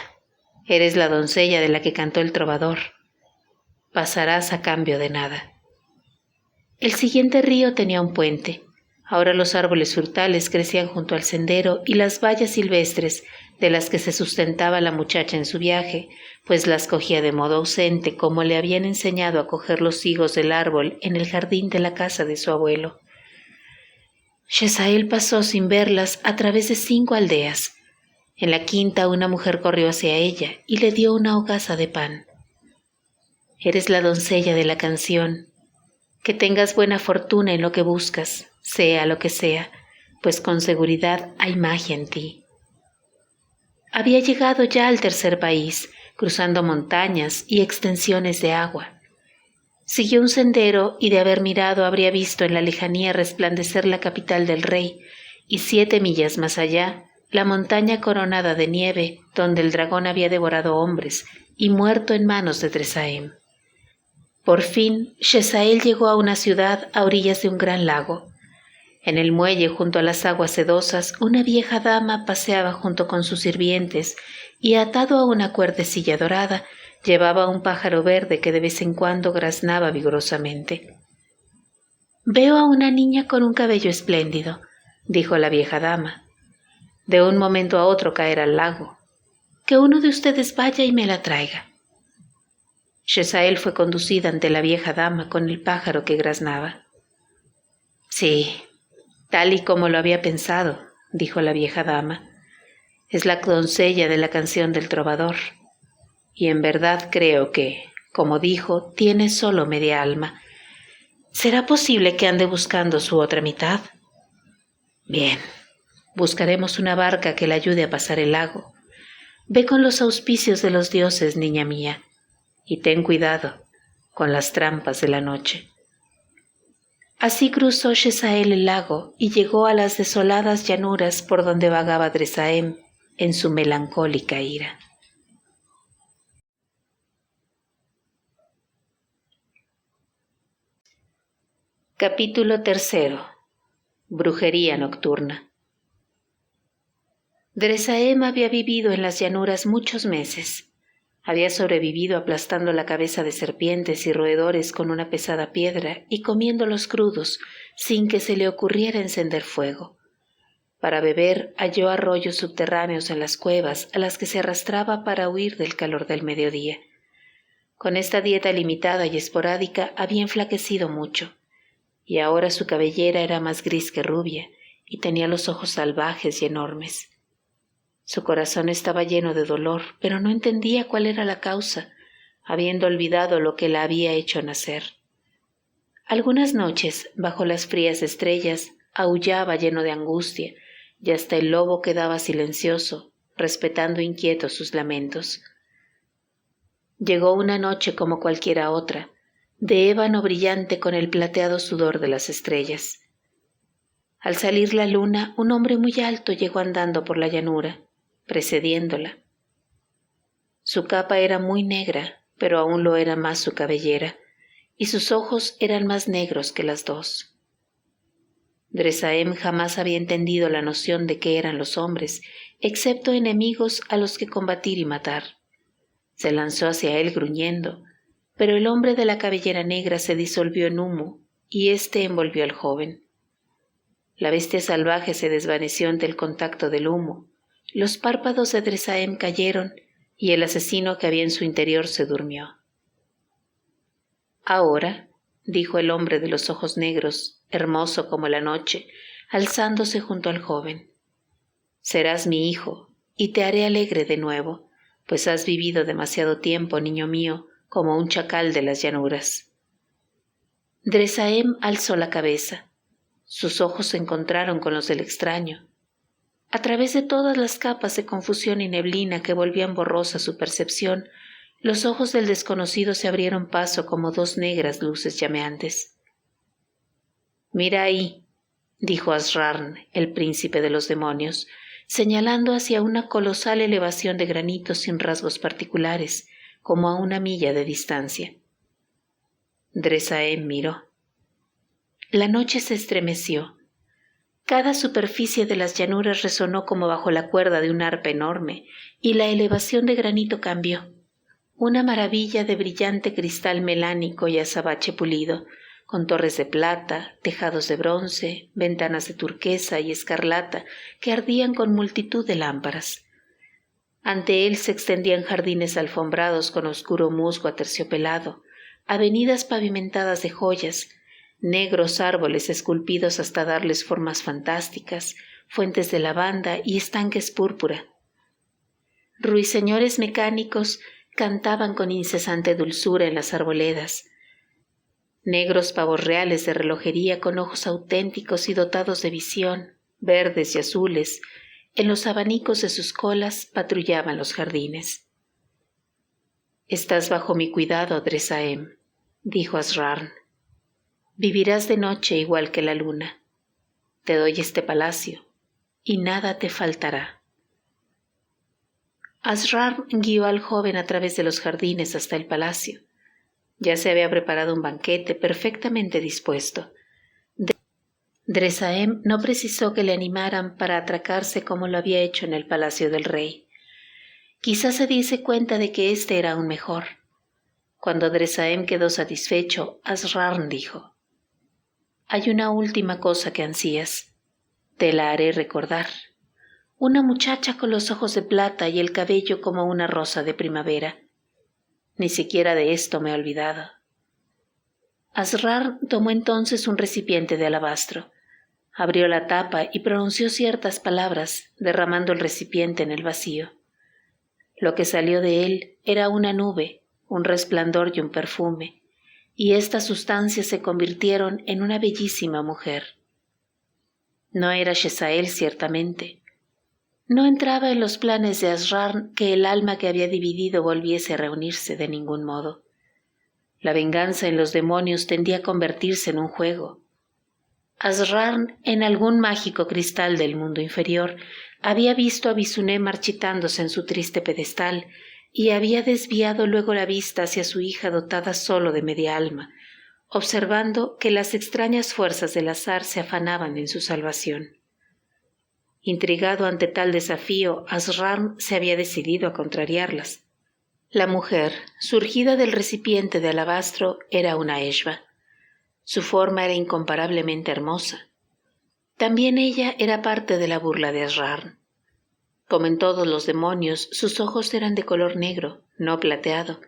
eres la doncella de la que cantó el trovador. Pasarás a cambio de nada». El siguiente río tenía un puente. Ahora los árboles frutales crecían junto al sendero y las bayas silvestres de las que se sustentaba la muchacha en su viaje, pues las cogía de modo ausente como le habían enseñado a coger los higos del árbol en el jardín de la casa de su abuelo. Shezael pasó sin verlas a través de 5 aldeas. En la quinta una mujer corrió hacia ella y le dio una hogaza de pan. «Eres la doncella de la canción. Que tengas buena fortuna en lo que buscas, sea lo que sea, pues con seguridad hay magia en ti». Había llegado ya al tercer país, cruzando montañas y extensiones de agua. Siguió un sendero y de haber mirado habría visto en la lejanía resplandecer la capital del rey, y 7 millas más allá, la montaña coronada de nieve donde el dragón había devorado hombres y muerto en manos de Dresaem. Por fin, Shezael llegó a una ciudad a orillas de un gran lago. En el muelle, junto a las aguas sedosas, una vieja dama paseaba junto con sus sirvientes y, atado a una cuerdecilla dorada, llevaba un pájaro verde que de vez en cuando graznaba vigorosamente. «Veo a una niña con un cabello espléndido», dijo la vieja dama. «De un momento a otro caerá al lago. Que uno de ustedes vaya y me la traiga». Shezael fue conducida ante la vieja dama con el pájaro que graznaba. «Sí, tal y como lo había pensado», dijo la vieja dama. «Es la doncella de la canción del trovador. Y en verdad creo que, como dijo, tiene solo media alma. ¿Será posible que ande buscando su otra mitad? Bien, buscaremos una barca que la ayude a pasar el lago. Ve con los auspicios de los dioses, niña mía, y ten cuidado con las trampas de la noche». Así cruzó Shezael el lago y llegó a las desoladas llanuras por donde vagaba Dresaem en su melancólica ira. Capítulo 3. Brujería nocturna. Dresaem había vivido en las llanuras muchos meses. Había sobrevivido aplastando la cabeza de serpientes y roedores con una pesada piedra y comiéndolos crudos sin que se le ocurriera encender fuego. Para beber halló arroyos subterráneos en las cuevas a las que se arrastraba para huir del calor del mediodía. Con esta dieta limitada y esporádica había enflaquecido mucho, y ahora su cabellera era más gris que rubia y tenía los ojos salvajes y enormes. Su corazón estaba lleno de dolor, pero no entendía cuál era la causa, habiendo olvidado lo que la había hecho nacer. Algunas noches, bajo las frías estrellas, aullaba lleno de angustia, y hasta el lobo quedaba silencioso, respetando inquieto sus lamentos. Llegó una noche como cualquiera otra, de ébano brillante con el plateado sudor de las estrellas. Al salir la luna, un hombre muy alto llegó andando por la llanura, precediéndola. Su capa era muy negra, pero aún lo era más su cabellera, y sus ojos eran más negros que las dos. Dresaem jamás había entendido la noción de qué eran los hombres, excepto enemigos a los que combatir y matar. Se lanzó hacia él gruñendo, pero el hombre de la cabellera negra se disolvió en humo, y éste envolvió al joven. La bestia salvaje se desvaneció ante el contacto del humo. Los párpados de Dresaem cayeron y el asesino que había en su interior se durmió. «Ahora», dijo el hombre de los ojos negros, hermoso como la noche, alzándose junto al joven, «serás mi hijo y te haré alegre de nuevo, pues has vivido demasiado tiempo, niño mío, como un chacal de las llanuras». Dresaem alzó la cabeza. Sus ojos se encontraron con los del extraño. A través de todas las capas de confusión y neblina que volvían borrosa su percepción, los ojos del desconocido se abrieron paso como 2 negras luces llameantes. «Mira ahí», dijo Asrarn, el príncipe de los demonios, señalando hacia una colosal elevación de granito sin rasgos particulares, como a 1 milla de distancia. Dresaem miró. La noche se estremeció. Cada superficie de las llanuras resonó como bajo la cuerda de un arpa enorme, y la elevación de granito cambió. Una maravilla de brillante cristal melánico y azabache pulido, con torres de plata, tejados de bronce, ventanas de turquesa y escarlata que ardían con multitud de lámparas. Ante él se extendían jardines alfombrados con oscuro musgo aterciopelado, avenidas pavimentadas de joyas, negros árboles esculpidos hasta darles formas fantásticas, fuentes de lavanda y estanques púrpura. Ruiseñores mecánicos cantaban con incesante dulzura en las arboledas. Negros pavos reales de relojería con ojos auténticos y dotados de visión, verdes y azules, en los abanicos de sus colas patrullaban los jardines. «Estás bajo mi cuidado, Dresaem», dijo Asrarn. «Vivirás de noche igual que la luna. Te doy este palacio, y nada te faltará». Asrarn guió al joven a través de los jardines hasta el palacio. Ya se había preparado un banquete perfectamente dispuesto. Dresaem no precisó que le animaran para atracarse como lo había hecho en el palacio del rey. Quizás se diese cuenta de que este era aún mejor. Cuando Dresaem quedó satisfecho, Asrarn dijo: «Hay una última cosa que ansías. Te la haré recordar. Una muchacha con los ojos de plata y el cabello como una rosa de primavera. Ni siquiera de esto me he olvidado». Asrarn tomó entonces un recipiente de alabastro, abrió la tapa y pronunció ciertas palabras, derramando el recipiente en el vacío. Lo que salió de él era una nube, un resplandor y un perfume, y estas sustancias se convirtieron en una bellísima mujer. No era Shezael ciertamente. No entraba en los planes de Asrarn que el alma que había dividido volviese a reunirse de ningún modo. La venganza en los demonios tendía a convertirse en un juego. Asrarn, en algún mágico cristal del mundo inferior, había visto a Visuné marchitándose en su triste pedestal y había desviado luego la vista hacia su hija dotada solo de media alma, observando que las extrañas fuerzas del azar se afanaban en su salvación. Intrigado ante tal desafío, Asrarn se había decidido a contrariarlas. La mujer, surgida del recipiente de alabastro, era una Eshba. Su forma era incomparablemente hermosa. También ella era parte de la burla de Asrarn. Como en todos los demonios, sus ojos eran de color negro, no plateado,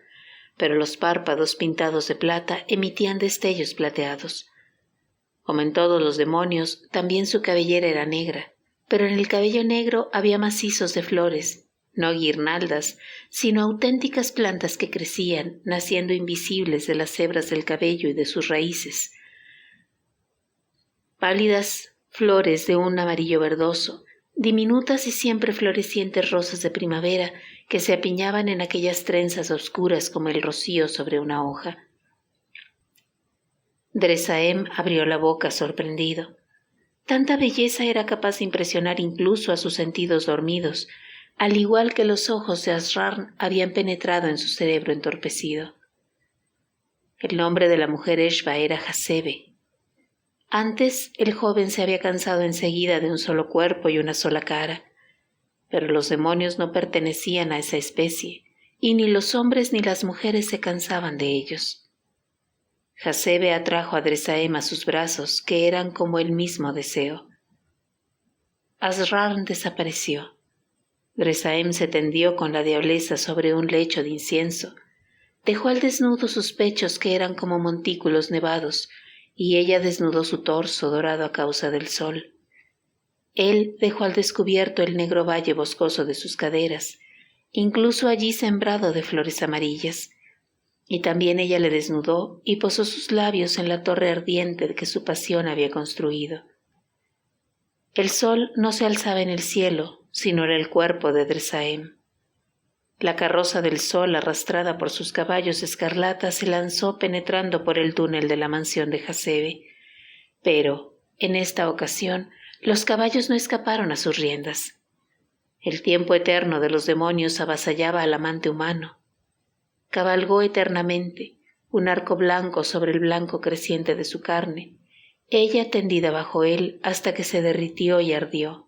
pero los párpados pintados de plata emitían destellos plateados. Como en todos los demonios, también su cabellera era negra, pero en el cabello negro había macizos de flores, no guirnaldas, sino auténticas plantas que crecían, naciendo invisibles de las hebras del cabello y de sus raíces. Pálidas flores de un amarillo verdoso, diminutas y siempre florecientes rosas de primavera que se apiñaban en aquellas trenzas oscuras como el rocío sobre una hoja. Dresaem abrió la boca sorprendido. Tanta belleza era capaz de impresionar incluso a sus sentidos dormidos, al igual que los ojos de Asrarn habían penetrado en su cerebro entorpecido. El nombre de la mujer Eshba era Hasebe. Antes el joven se había cansado enseguida de un solo cuerpo y una sola cara, pero los demonios no pertenecían a esa especie, y ni los hombres ni las mujeres se cansaban de ellos. Hasebe atrajo a Dresaem a sus brazos, que eran como el mismo deseo. Asrarn desapareció. Dresaem se tendió con la diableza sobre un lecho de incienso. Dejó al desnudo sus pechos que eran como montículos nevados, y ella desnudó su torso dorado a causa del sol. Él dejó al descubierto el negro valle boscoso de sus caderas, incluso allí sembrado de flores amarillas, y también ella le desnudó y posó sus labios en la torre ardiente que su pasión había construido. El sol no se alzaba en el cielo, sino era el cuerpo de Dresaem. La carroza del sol, arrastrada por sus caballos escarlata, se lanzó penetrando por el túnel de la mansión de Hasebe, pero, en esta ocasión, los caballos no escaparon a sus riendas. El tiempo eterno de los demonios avasallaba al amante humano. Cabalgó eternamente, un arco blanco sobre el blanco creciente de su carne, ella tendida bajo él hasta que se derritió y ardió.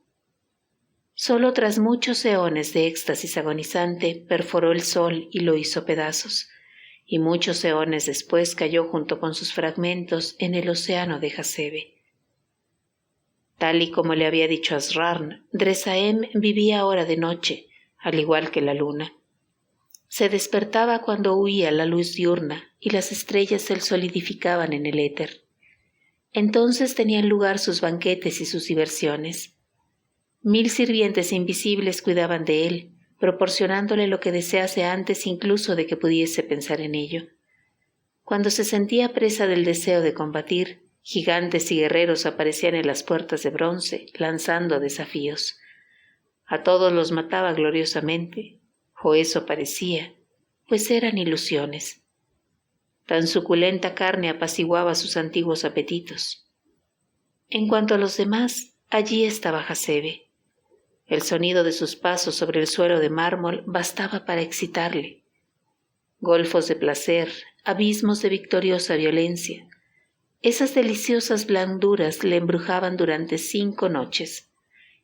Solo tras muchos eones de éxtasis agonizante perforó el sol y lo hizo pedazos, y muchos eones después cayó junto con sus fragmentos en el océano de Hasebe. Tal y como le había dicho Asrarn, Dresaem vivía ahora de noche, al igual que la luna. Se despertaba cuando huía la luz diurna y las estrellas se solidificaban en el éter. Entonces tenían lugar sus banquetes y sus diversiones. 1000 sirvientes invisibles cuidaban de él, proporcionándole lo que desease antes incluso de que pudiese pensar en ello. Cuando se sentía presa del deseo de combatir, gigantes y guerreros aparecían en las puertas de bronce, lanzando desafíos. A todos los mataba gloriosamente, o eso parecía, pues eran ilusiones. Tan suculenta carne apaciguaba sus antiguos apetitos. En cuanto a los demás, allí estaba Hasebe. El sonido de sus pasos sobre el suelo de mármol bastaba para excitarle. Golfos de placer, abismos de victoriosa violencia. Esas deliciosas blanduras le embrujaban durante 5 noches,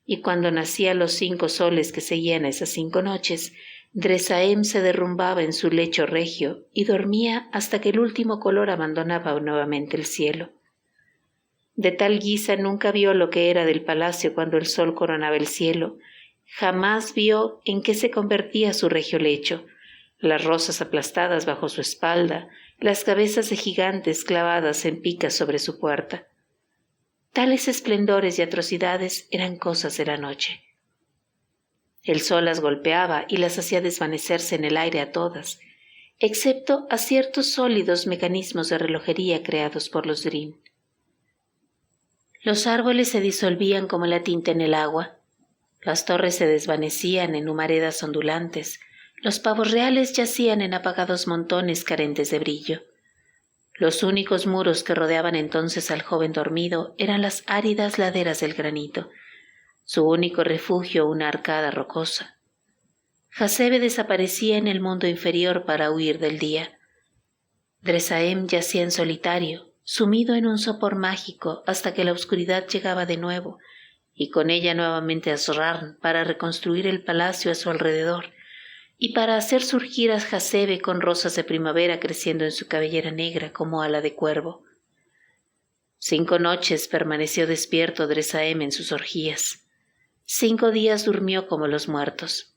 y cuando nacían los 5 soles que seguían a esas 5 noches, Dresaem se derrumbaba en su lecho regio y dormía hasta que el último color abandonaba nuevamente el cielo. De tal guisa nunca vio lo que era del palacio cuando el sol coronaba el cielo, jamás vio en qué se convertía su regio lecho, las rosas aplastadas bajo su espalda, las cabezas de gigantes clavadas en picas sobre su puerta. Tales esplendores y atrocidades eran cosas de la noche. El sol las golpeaba y las hacía desvanecerse en el aire a todas, excepto a ciertos sólidos mecanismos de relojería creados por los Drin. Los árboles se disolvían como la tinta en el agua, las torres se desvanecían en humaredas ondulantes, los pavos reales yacían en apagados montones carentes de brillo. Los únicos muros que rodeaban entonces al joven dormido eran las áridas laderas del granito, su único refugio una arcada rocosa. Hasebe desaparecía en el mundo inferior para huir del día. Dresaem yacía en solitario, sumido en un sopor mágico hasta que la oscuridad llegaba de nuevo, y con ella nuevamente Asrarn para reconstruir el palacio a su alrededor, y para hacer surgir a Hasebe con rosas de primavera creciendo en su cabellera negra como ala de cuervo. 5 noches permaneció despierto Dresaem en sus orgías. 5 días durmió como los muertos.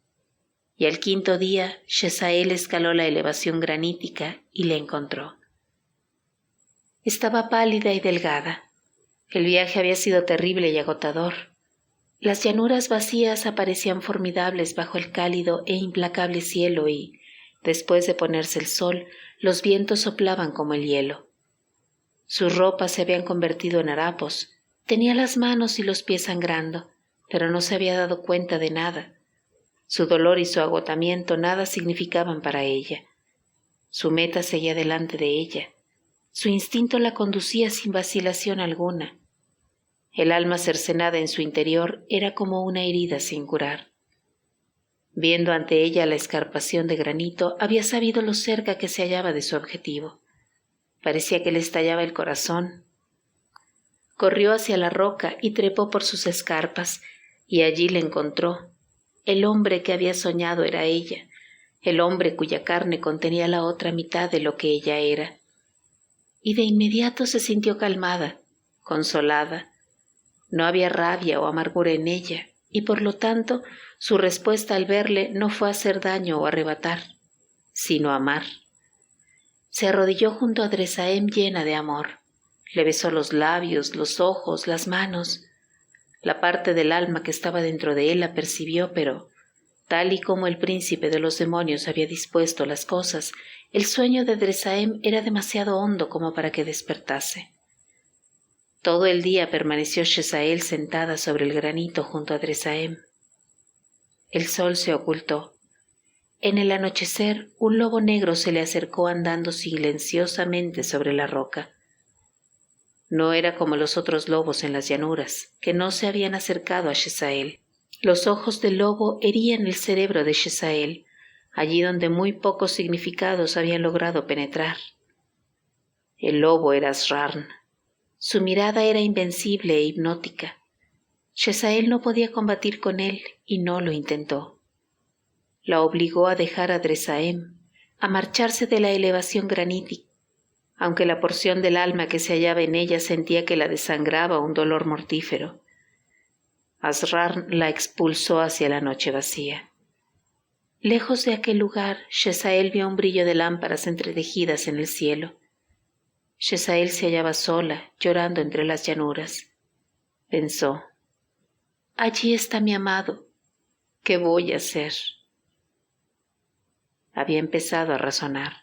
Y al 5.º día, Shesael escaló la elevación granítica y le encontró. Estaba pálida y delgada. El viaje había sido terrible y agotador. Las llanuras vacías aparecían formidables bajo el cálido e implacable cielo y, después de ponerse el sol, los vientos soplaban como el hielo. Sus ropas se habían convertido en harapos. Tenía las manos y los pies sangrando, pero no se había dado cuenta de nada. Su dolor y su agotamiento nada significaban para ella. Su meta seguía delante de ella. Su instinto la conducía sin vacilación alguna. El alma cercenada en su interior era como una herida sin curar. Viendo ante ella la escarpación de granito, había sabido lo cerca que se hallaba de su objetivo. Parecía que le estallaba el corazón. Corrió hacia la roca y trepó por sus escarpas, y allí le encontró. El hombre que había soñado era ella, el hombre cuya carne contenía la otra mitad de lo que ella era. Y de inmediato se sintió calmada, consolada. No había rabia o amargura en ella, y por lo tanto su respuesta al verle no fue hacer daño o arrebatar, sino amar. Se arrodilló junto a Dresaem llena de amor. Le besó los labios, los ojos, las manos. La parte del alma que estaba dentro de él la percibió, pero, tal y como el príncipe de los demonios había dispuesto las cosas, el sueño de Dresaem era demasiado hondo como para que despertase. Todo el día permaneció Shesael sentada sobre el granito junto a Dresaem. El sol se ocultó. En el anochecer, un lobo negro se le acercó andando silenciosamente sobre la roca. No era como los otros lobos en las llanuras, que no se habían acercado a Shesael. Los ojos del lobo herían el cerebro de Shesael, allí donde muy pocos significados habían logrado penetrar. El lobo era Asrarn. Su mirada era invencible e hipnótica. Shezael no podía combatir con él y no lo intentó. La obligó a dejar a Dresaem, a marcharse de la elevación granítica, aunque la porción del alma que se hallaba en ella sentía que la desangraba un dolor mortífero. Asrar la expulsó hacia la noche vacía. Lejos de aquel lugar, Shezael vio un brillo de lámparas entretejidas en el cielo. Shezael se hallaba sola, llorando entre las llanuras. Pensó: allí está mi amado. ¿Qué voy a hacer? Había empezado a razonar.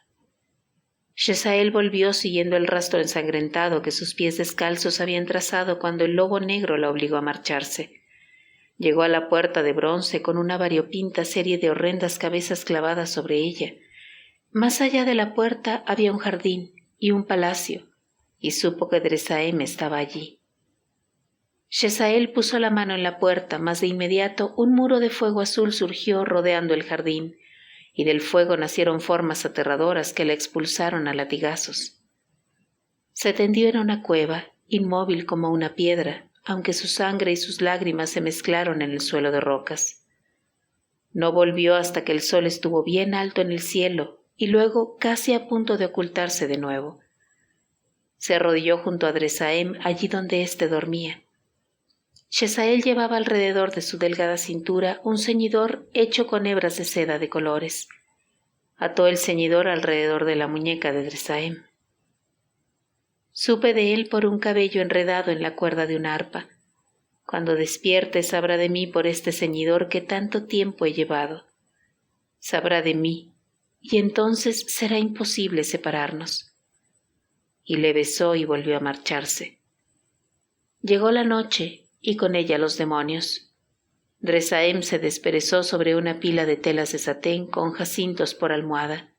Shezael volvió siguiendo el rastro ensangrentado que sus pies descalzos habían trazado cuando el lobo negro la obligó a marcharse. Llegó a la puerta de bronce con una variopinta serie de horrendas cabezas clavadas sobre ella. Más allá de la puerta había un jardín y un palacio, y supo que Dresaem estaba allí. Shezael puso la mano en la puerta, mas de inmediato un muro de fuego azul surgió rodeando el jardín, y del fuego nacieron formas aterradoras que la expulsaron a latigazos. Se tendió en una cueva, inmóvil como una piedra, aunque su sangre y sus lágrimas se mezclaron en el suelo de rocas. No volvió hasta que el sol estuvo bien alto en el cielo y luego casi a punto de ocultarse de nuevo. Se arrodilló junto a Dresaem allí donde éste dormía. Shezael llevaba alrededor de su delgada cintura un ceñidor hecho con hebras de seda de colores. Ató el ceñidor alrededor de la muñeca de Dresaem. Supe de él por un cabello enredado en la cuerda de una arpa. Cuando despierte sabrá de mí por este ceñidor que tanto tiempo he llevado. Sabrá de mí, y entonces será imposible separarnos. Y le besó y volvió a marcharse. Llegó la noche, y con ella los demonios. Dresaem se desperezó sobre una pila de telas de satén con jacintos por almohada.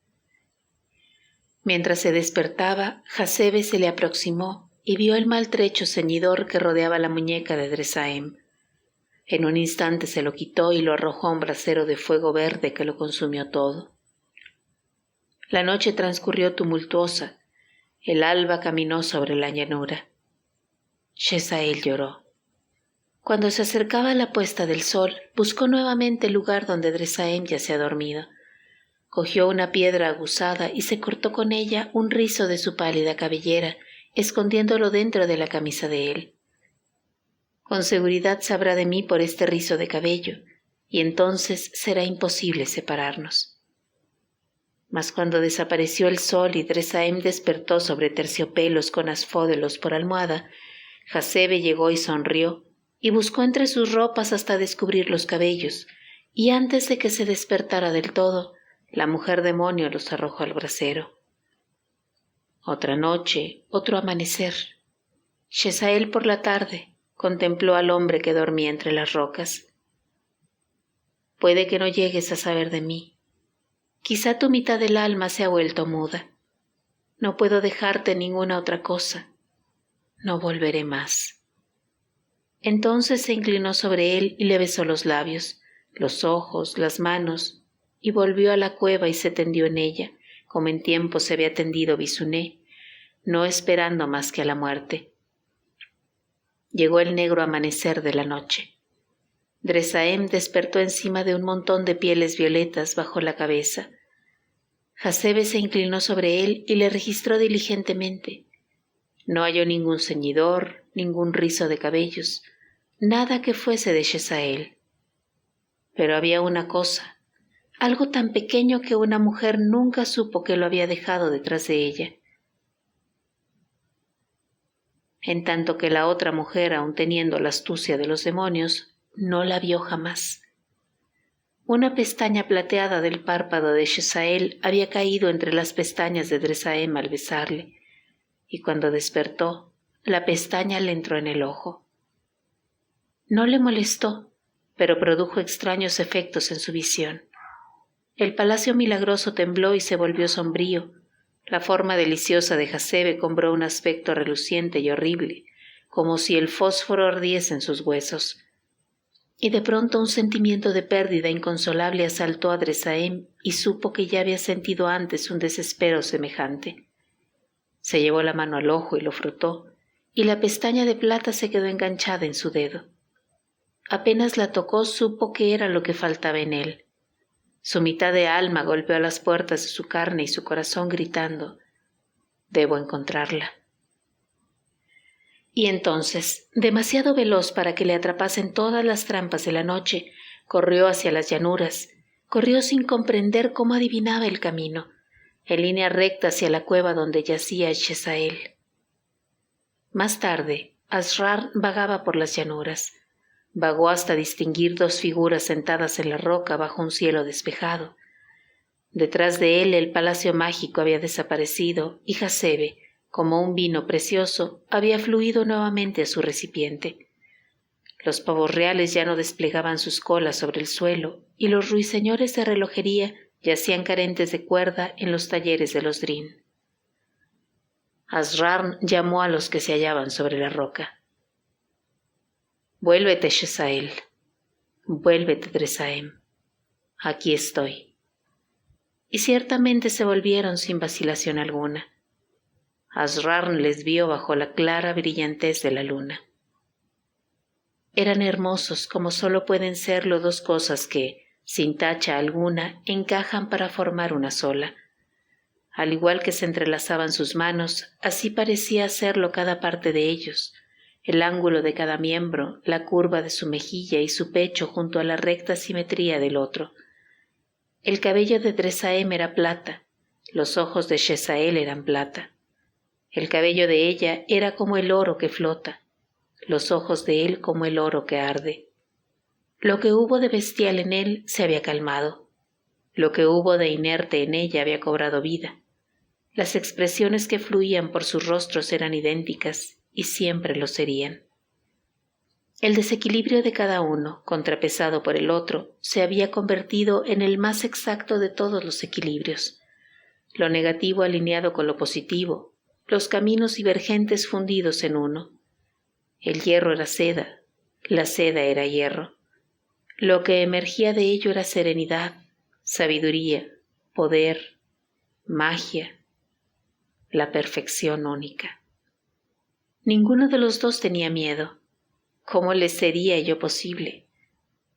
Mientras se despertaba, Hasebe se le aproximó y vio el maltrecho ceñidor que rodeaba la muñeca de Dresaem. En un instante se lo quitó y lo arrojó a un brasero de fuego verde que lo consumió todo. La noche transcurrió tumultuosa. El alba caminó sobre la llanura. Shezael lloró. Cuando se acercaba la puesta del sol, buscó nuevamente el lugar donde Dresaem yacía dormido. Cogió una piedra aguzada y se cortó con ella un rizo de su pálida cabellera, escondiéndolo dentro de la camisa de él. Con seguridad sabrá de mí por este rizo de cabello, y entonces será imposible separarnos. Mas cuando desapareció el sol y Dresaem despertó sobre terciopelos con asfódelos por almohada, Hasebe llegó y sonrió, y buscó entre sus ropas hasta descubrir los cabellos, y antes de que se despertara del todo, la mujer demonio los arrojó al brasero. Otra noche, otro amanecer. Shezael por la tarde contempló al hombre que dormía entre las rocas. Puede que no llegues a saber de mí. Quizá tu mitad del alma se ha vuelto muda. No puedo dejarte ninguna otra cosa. No volveré más. Entonces se inclinó sobre él y le besó los labios, los ojos, las manos, y volvió a la cueva y se tendió en ella, como en tiempo se había tendido Bisuné, no esperando más que a la muerte. Llegó el negro amanecer de la noche. Dresaem despertó encima de un montón de pieles violetas bajo la cabeza. Hasebe se inclinó sobre él y le registró diligentemente. No halló ningún ceñidor, ningún rizo de cabellos, nada que fuese de Shezael. Pero había una cosa, algo tan pequeño que una mujer nunca supo que lo había dejado detrás de ella. En tanto que la otra mujer, aun teniendo la astucia de los demonios, no la vio jamás. Una pestaña plateada del párpado de Shezael había caído entre las pestañas de Dresaem al besarle, y cuando despertó, la pestaña le entró en el ojo. No le molestó, pero produjo extraños efectos en su visión. El palacio milagroso tembló y se volvió sombrío. La forma deliciosa de Hasebe cobró un aspecto reluciente y horrible, como si el fósforo ardiese en sus huesos. Y de pronto un sentimiento de pérdida inconsolable asaltó a Dresaem y supo que ya había sentido antes un desespero semejante. Se llevó la mano al ojo y lo frotó, y la pestaña de plata se quedó enganchada en su dedo. Apenas la tocó, supo que era lo que faltaba en él. Su mitad de alma golpeó a las puertas de su carne y su corazón gritando: «Debo encontrarla». Y entonces, demasiado veloz para que le atrapasen todas las trampas de la noche, corrió hacia las llanuras, corrió sin comprender cómo adivinaba el camino, en línea recta hacia la cueva donde yacía Shesael. Más tarde, Asrar vagaba por las llanuras. Vagó hasta distinguir dos figuras sentadas en la roca bajo un cielo despejado. Detrás de él el palacio mágico había desaparecido y Hasebe, como un vino precioso, había fluido nuevamente a su recipiente. Los pavos reales ya no desplegaban sus colas sobre el suelo y los ruiseñores de relojería yacían carentes de cuerda en los talleres de los Drin. Asrar llamó a los que se hallaban sobre la roca. «Vuélvete, Shesael. Vuélvete, Dresaem. Aquí estoy». Y ciertamente se volvieron sin vacilación alguna. Asrar les vio bajo la clara brillantez de la luna. Eran hermosos como solo pueden serlo dos cosas que, sin tacha alguna, encajan para formar una sola. Al igual que se entrelazaban sus manos, así parecía serlo cada parte de ellos, el ángulo de cada miembro, la curva de su mejilla y su pecho junto a la recta simetría del otro. El cabello de Dresaem era plata, los ojos de Shesael eran plata. El cabello de ella era como el oro que flota, los ojos de él como el oro que arde. Lo que hubo de bestial en él se había calmado, lo que hubo de inerte en ella había cobrado vida. Las expresiones que fluían por sus rostros eran idénticas y siempre lo serían. El desequilibrio de cada uno, contrapesado por el otro, se había convertido en el más exacto de todos los equilibrios. Lo negativo alineado con lo positivo, los caminos divergentes fundidos en uno. El hierro era seda, la seda era hierro. Lo que emergía de ello era serenidad, sabiduría, poder, magia, la perfección única. Ninguno de los dos tenía miedo. ¿Cómo les sería ello posible?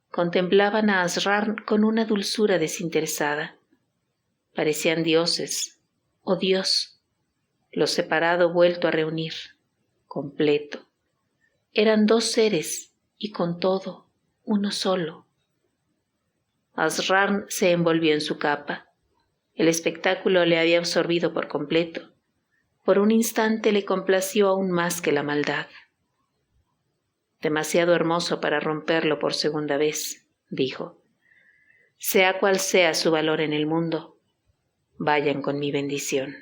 Contemplaban a Asrar con una dulzura desinteresada. Parecían dioses, o Dios, lo separado vuelto a reunir, completo. Eran dos seres, y con todo, uno solo. Asrar se envolvió en su capa. El espectáculo le había absorbido por completo. Por un instante le complació aún más que la maldad. «Demasiado hermoso para romperlo por segunda vez», dijo. «Sea cual sea su valor en el mundo, vayan con mi bendición».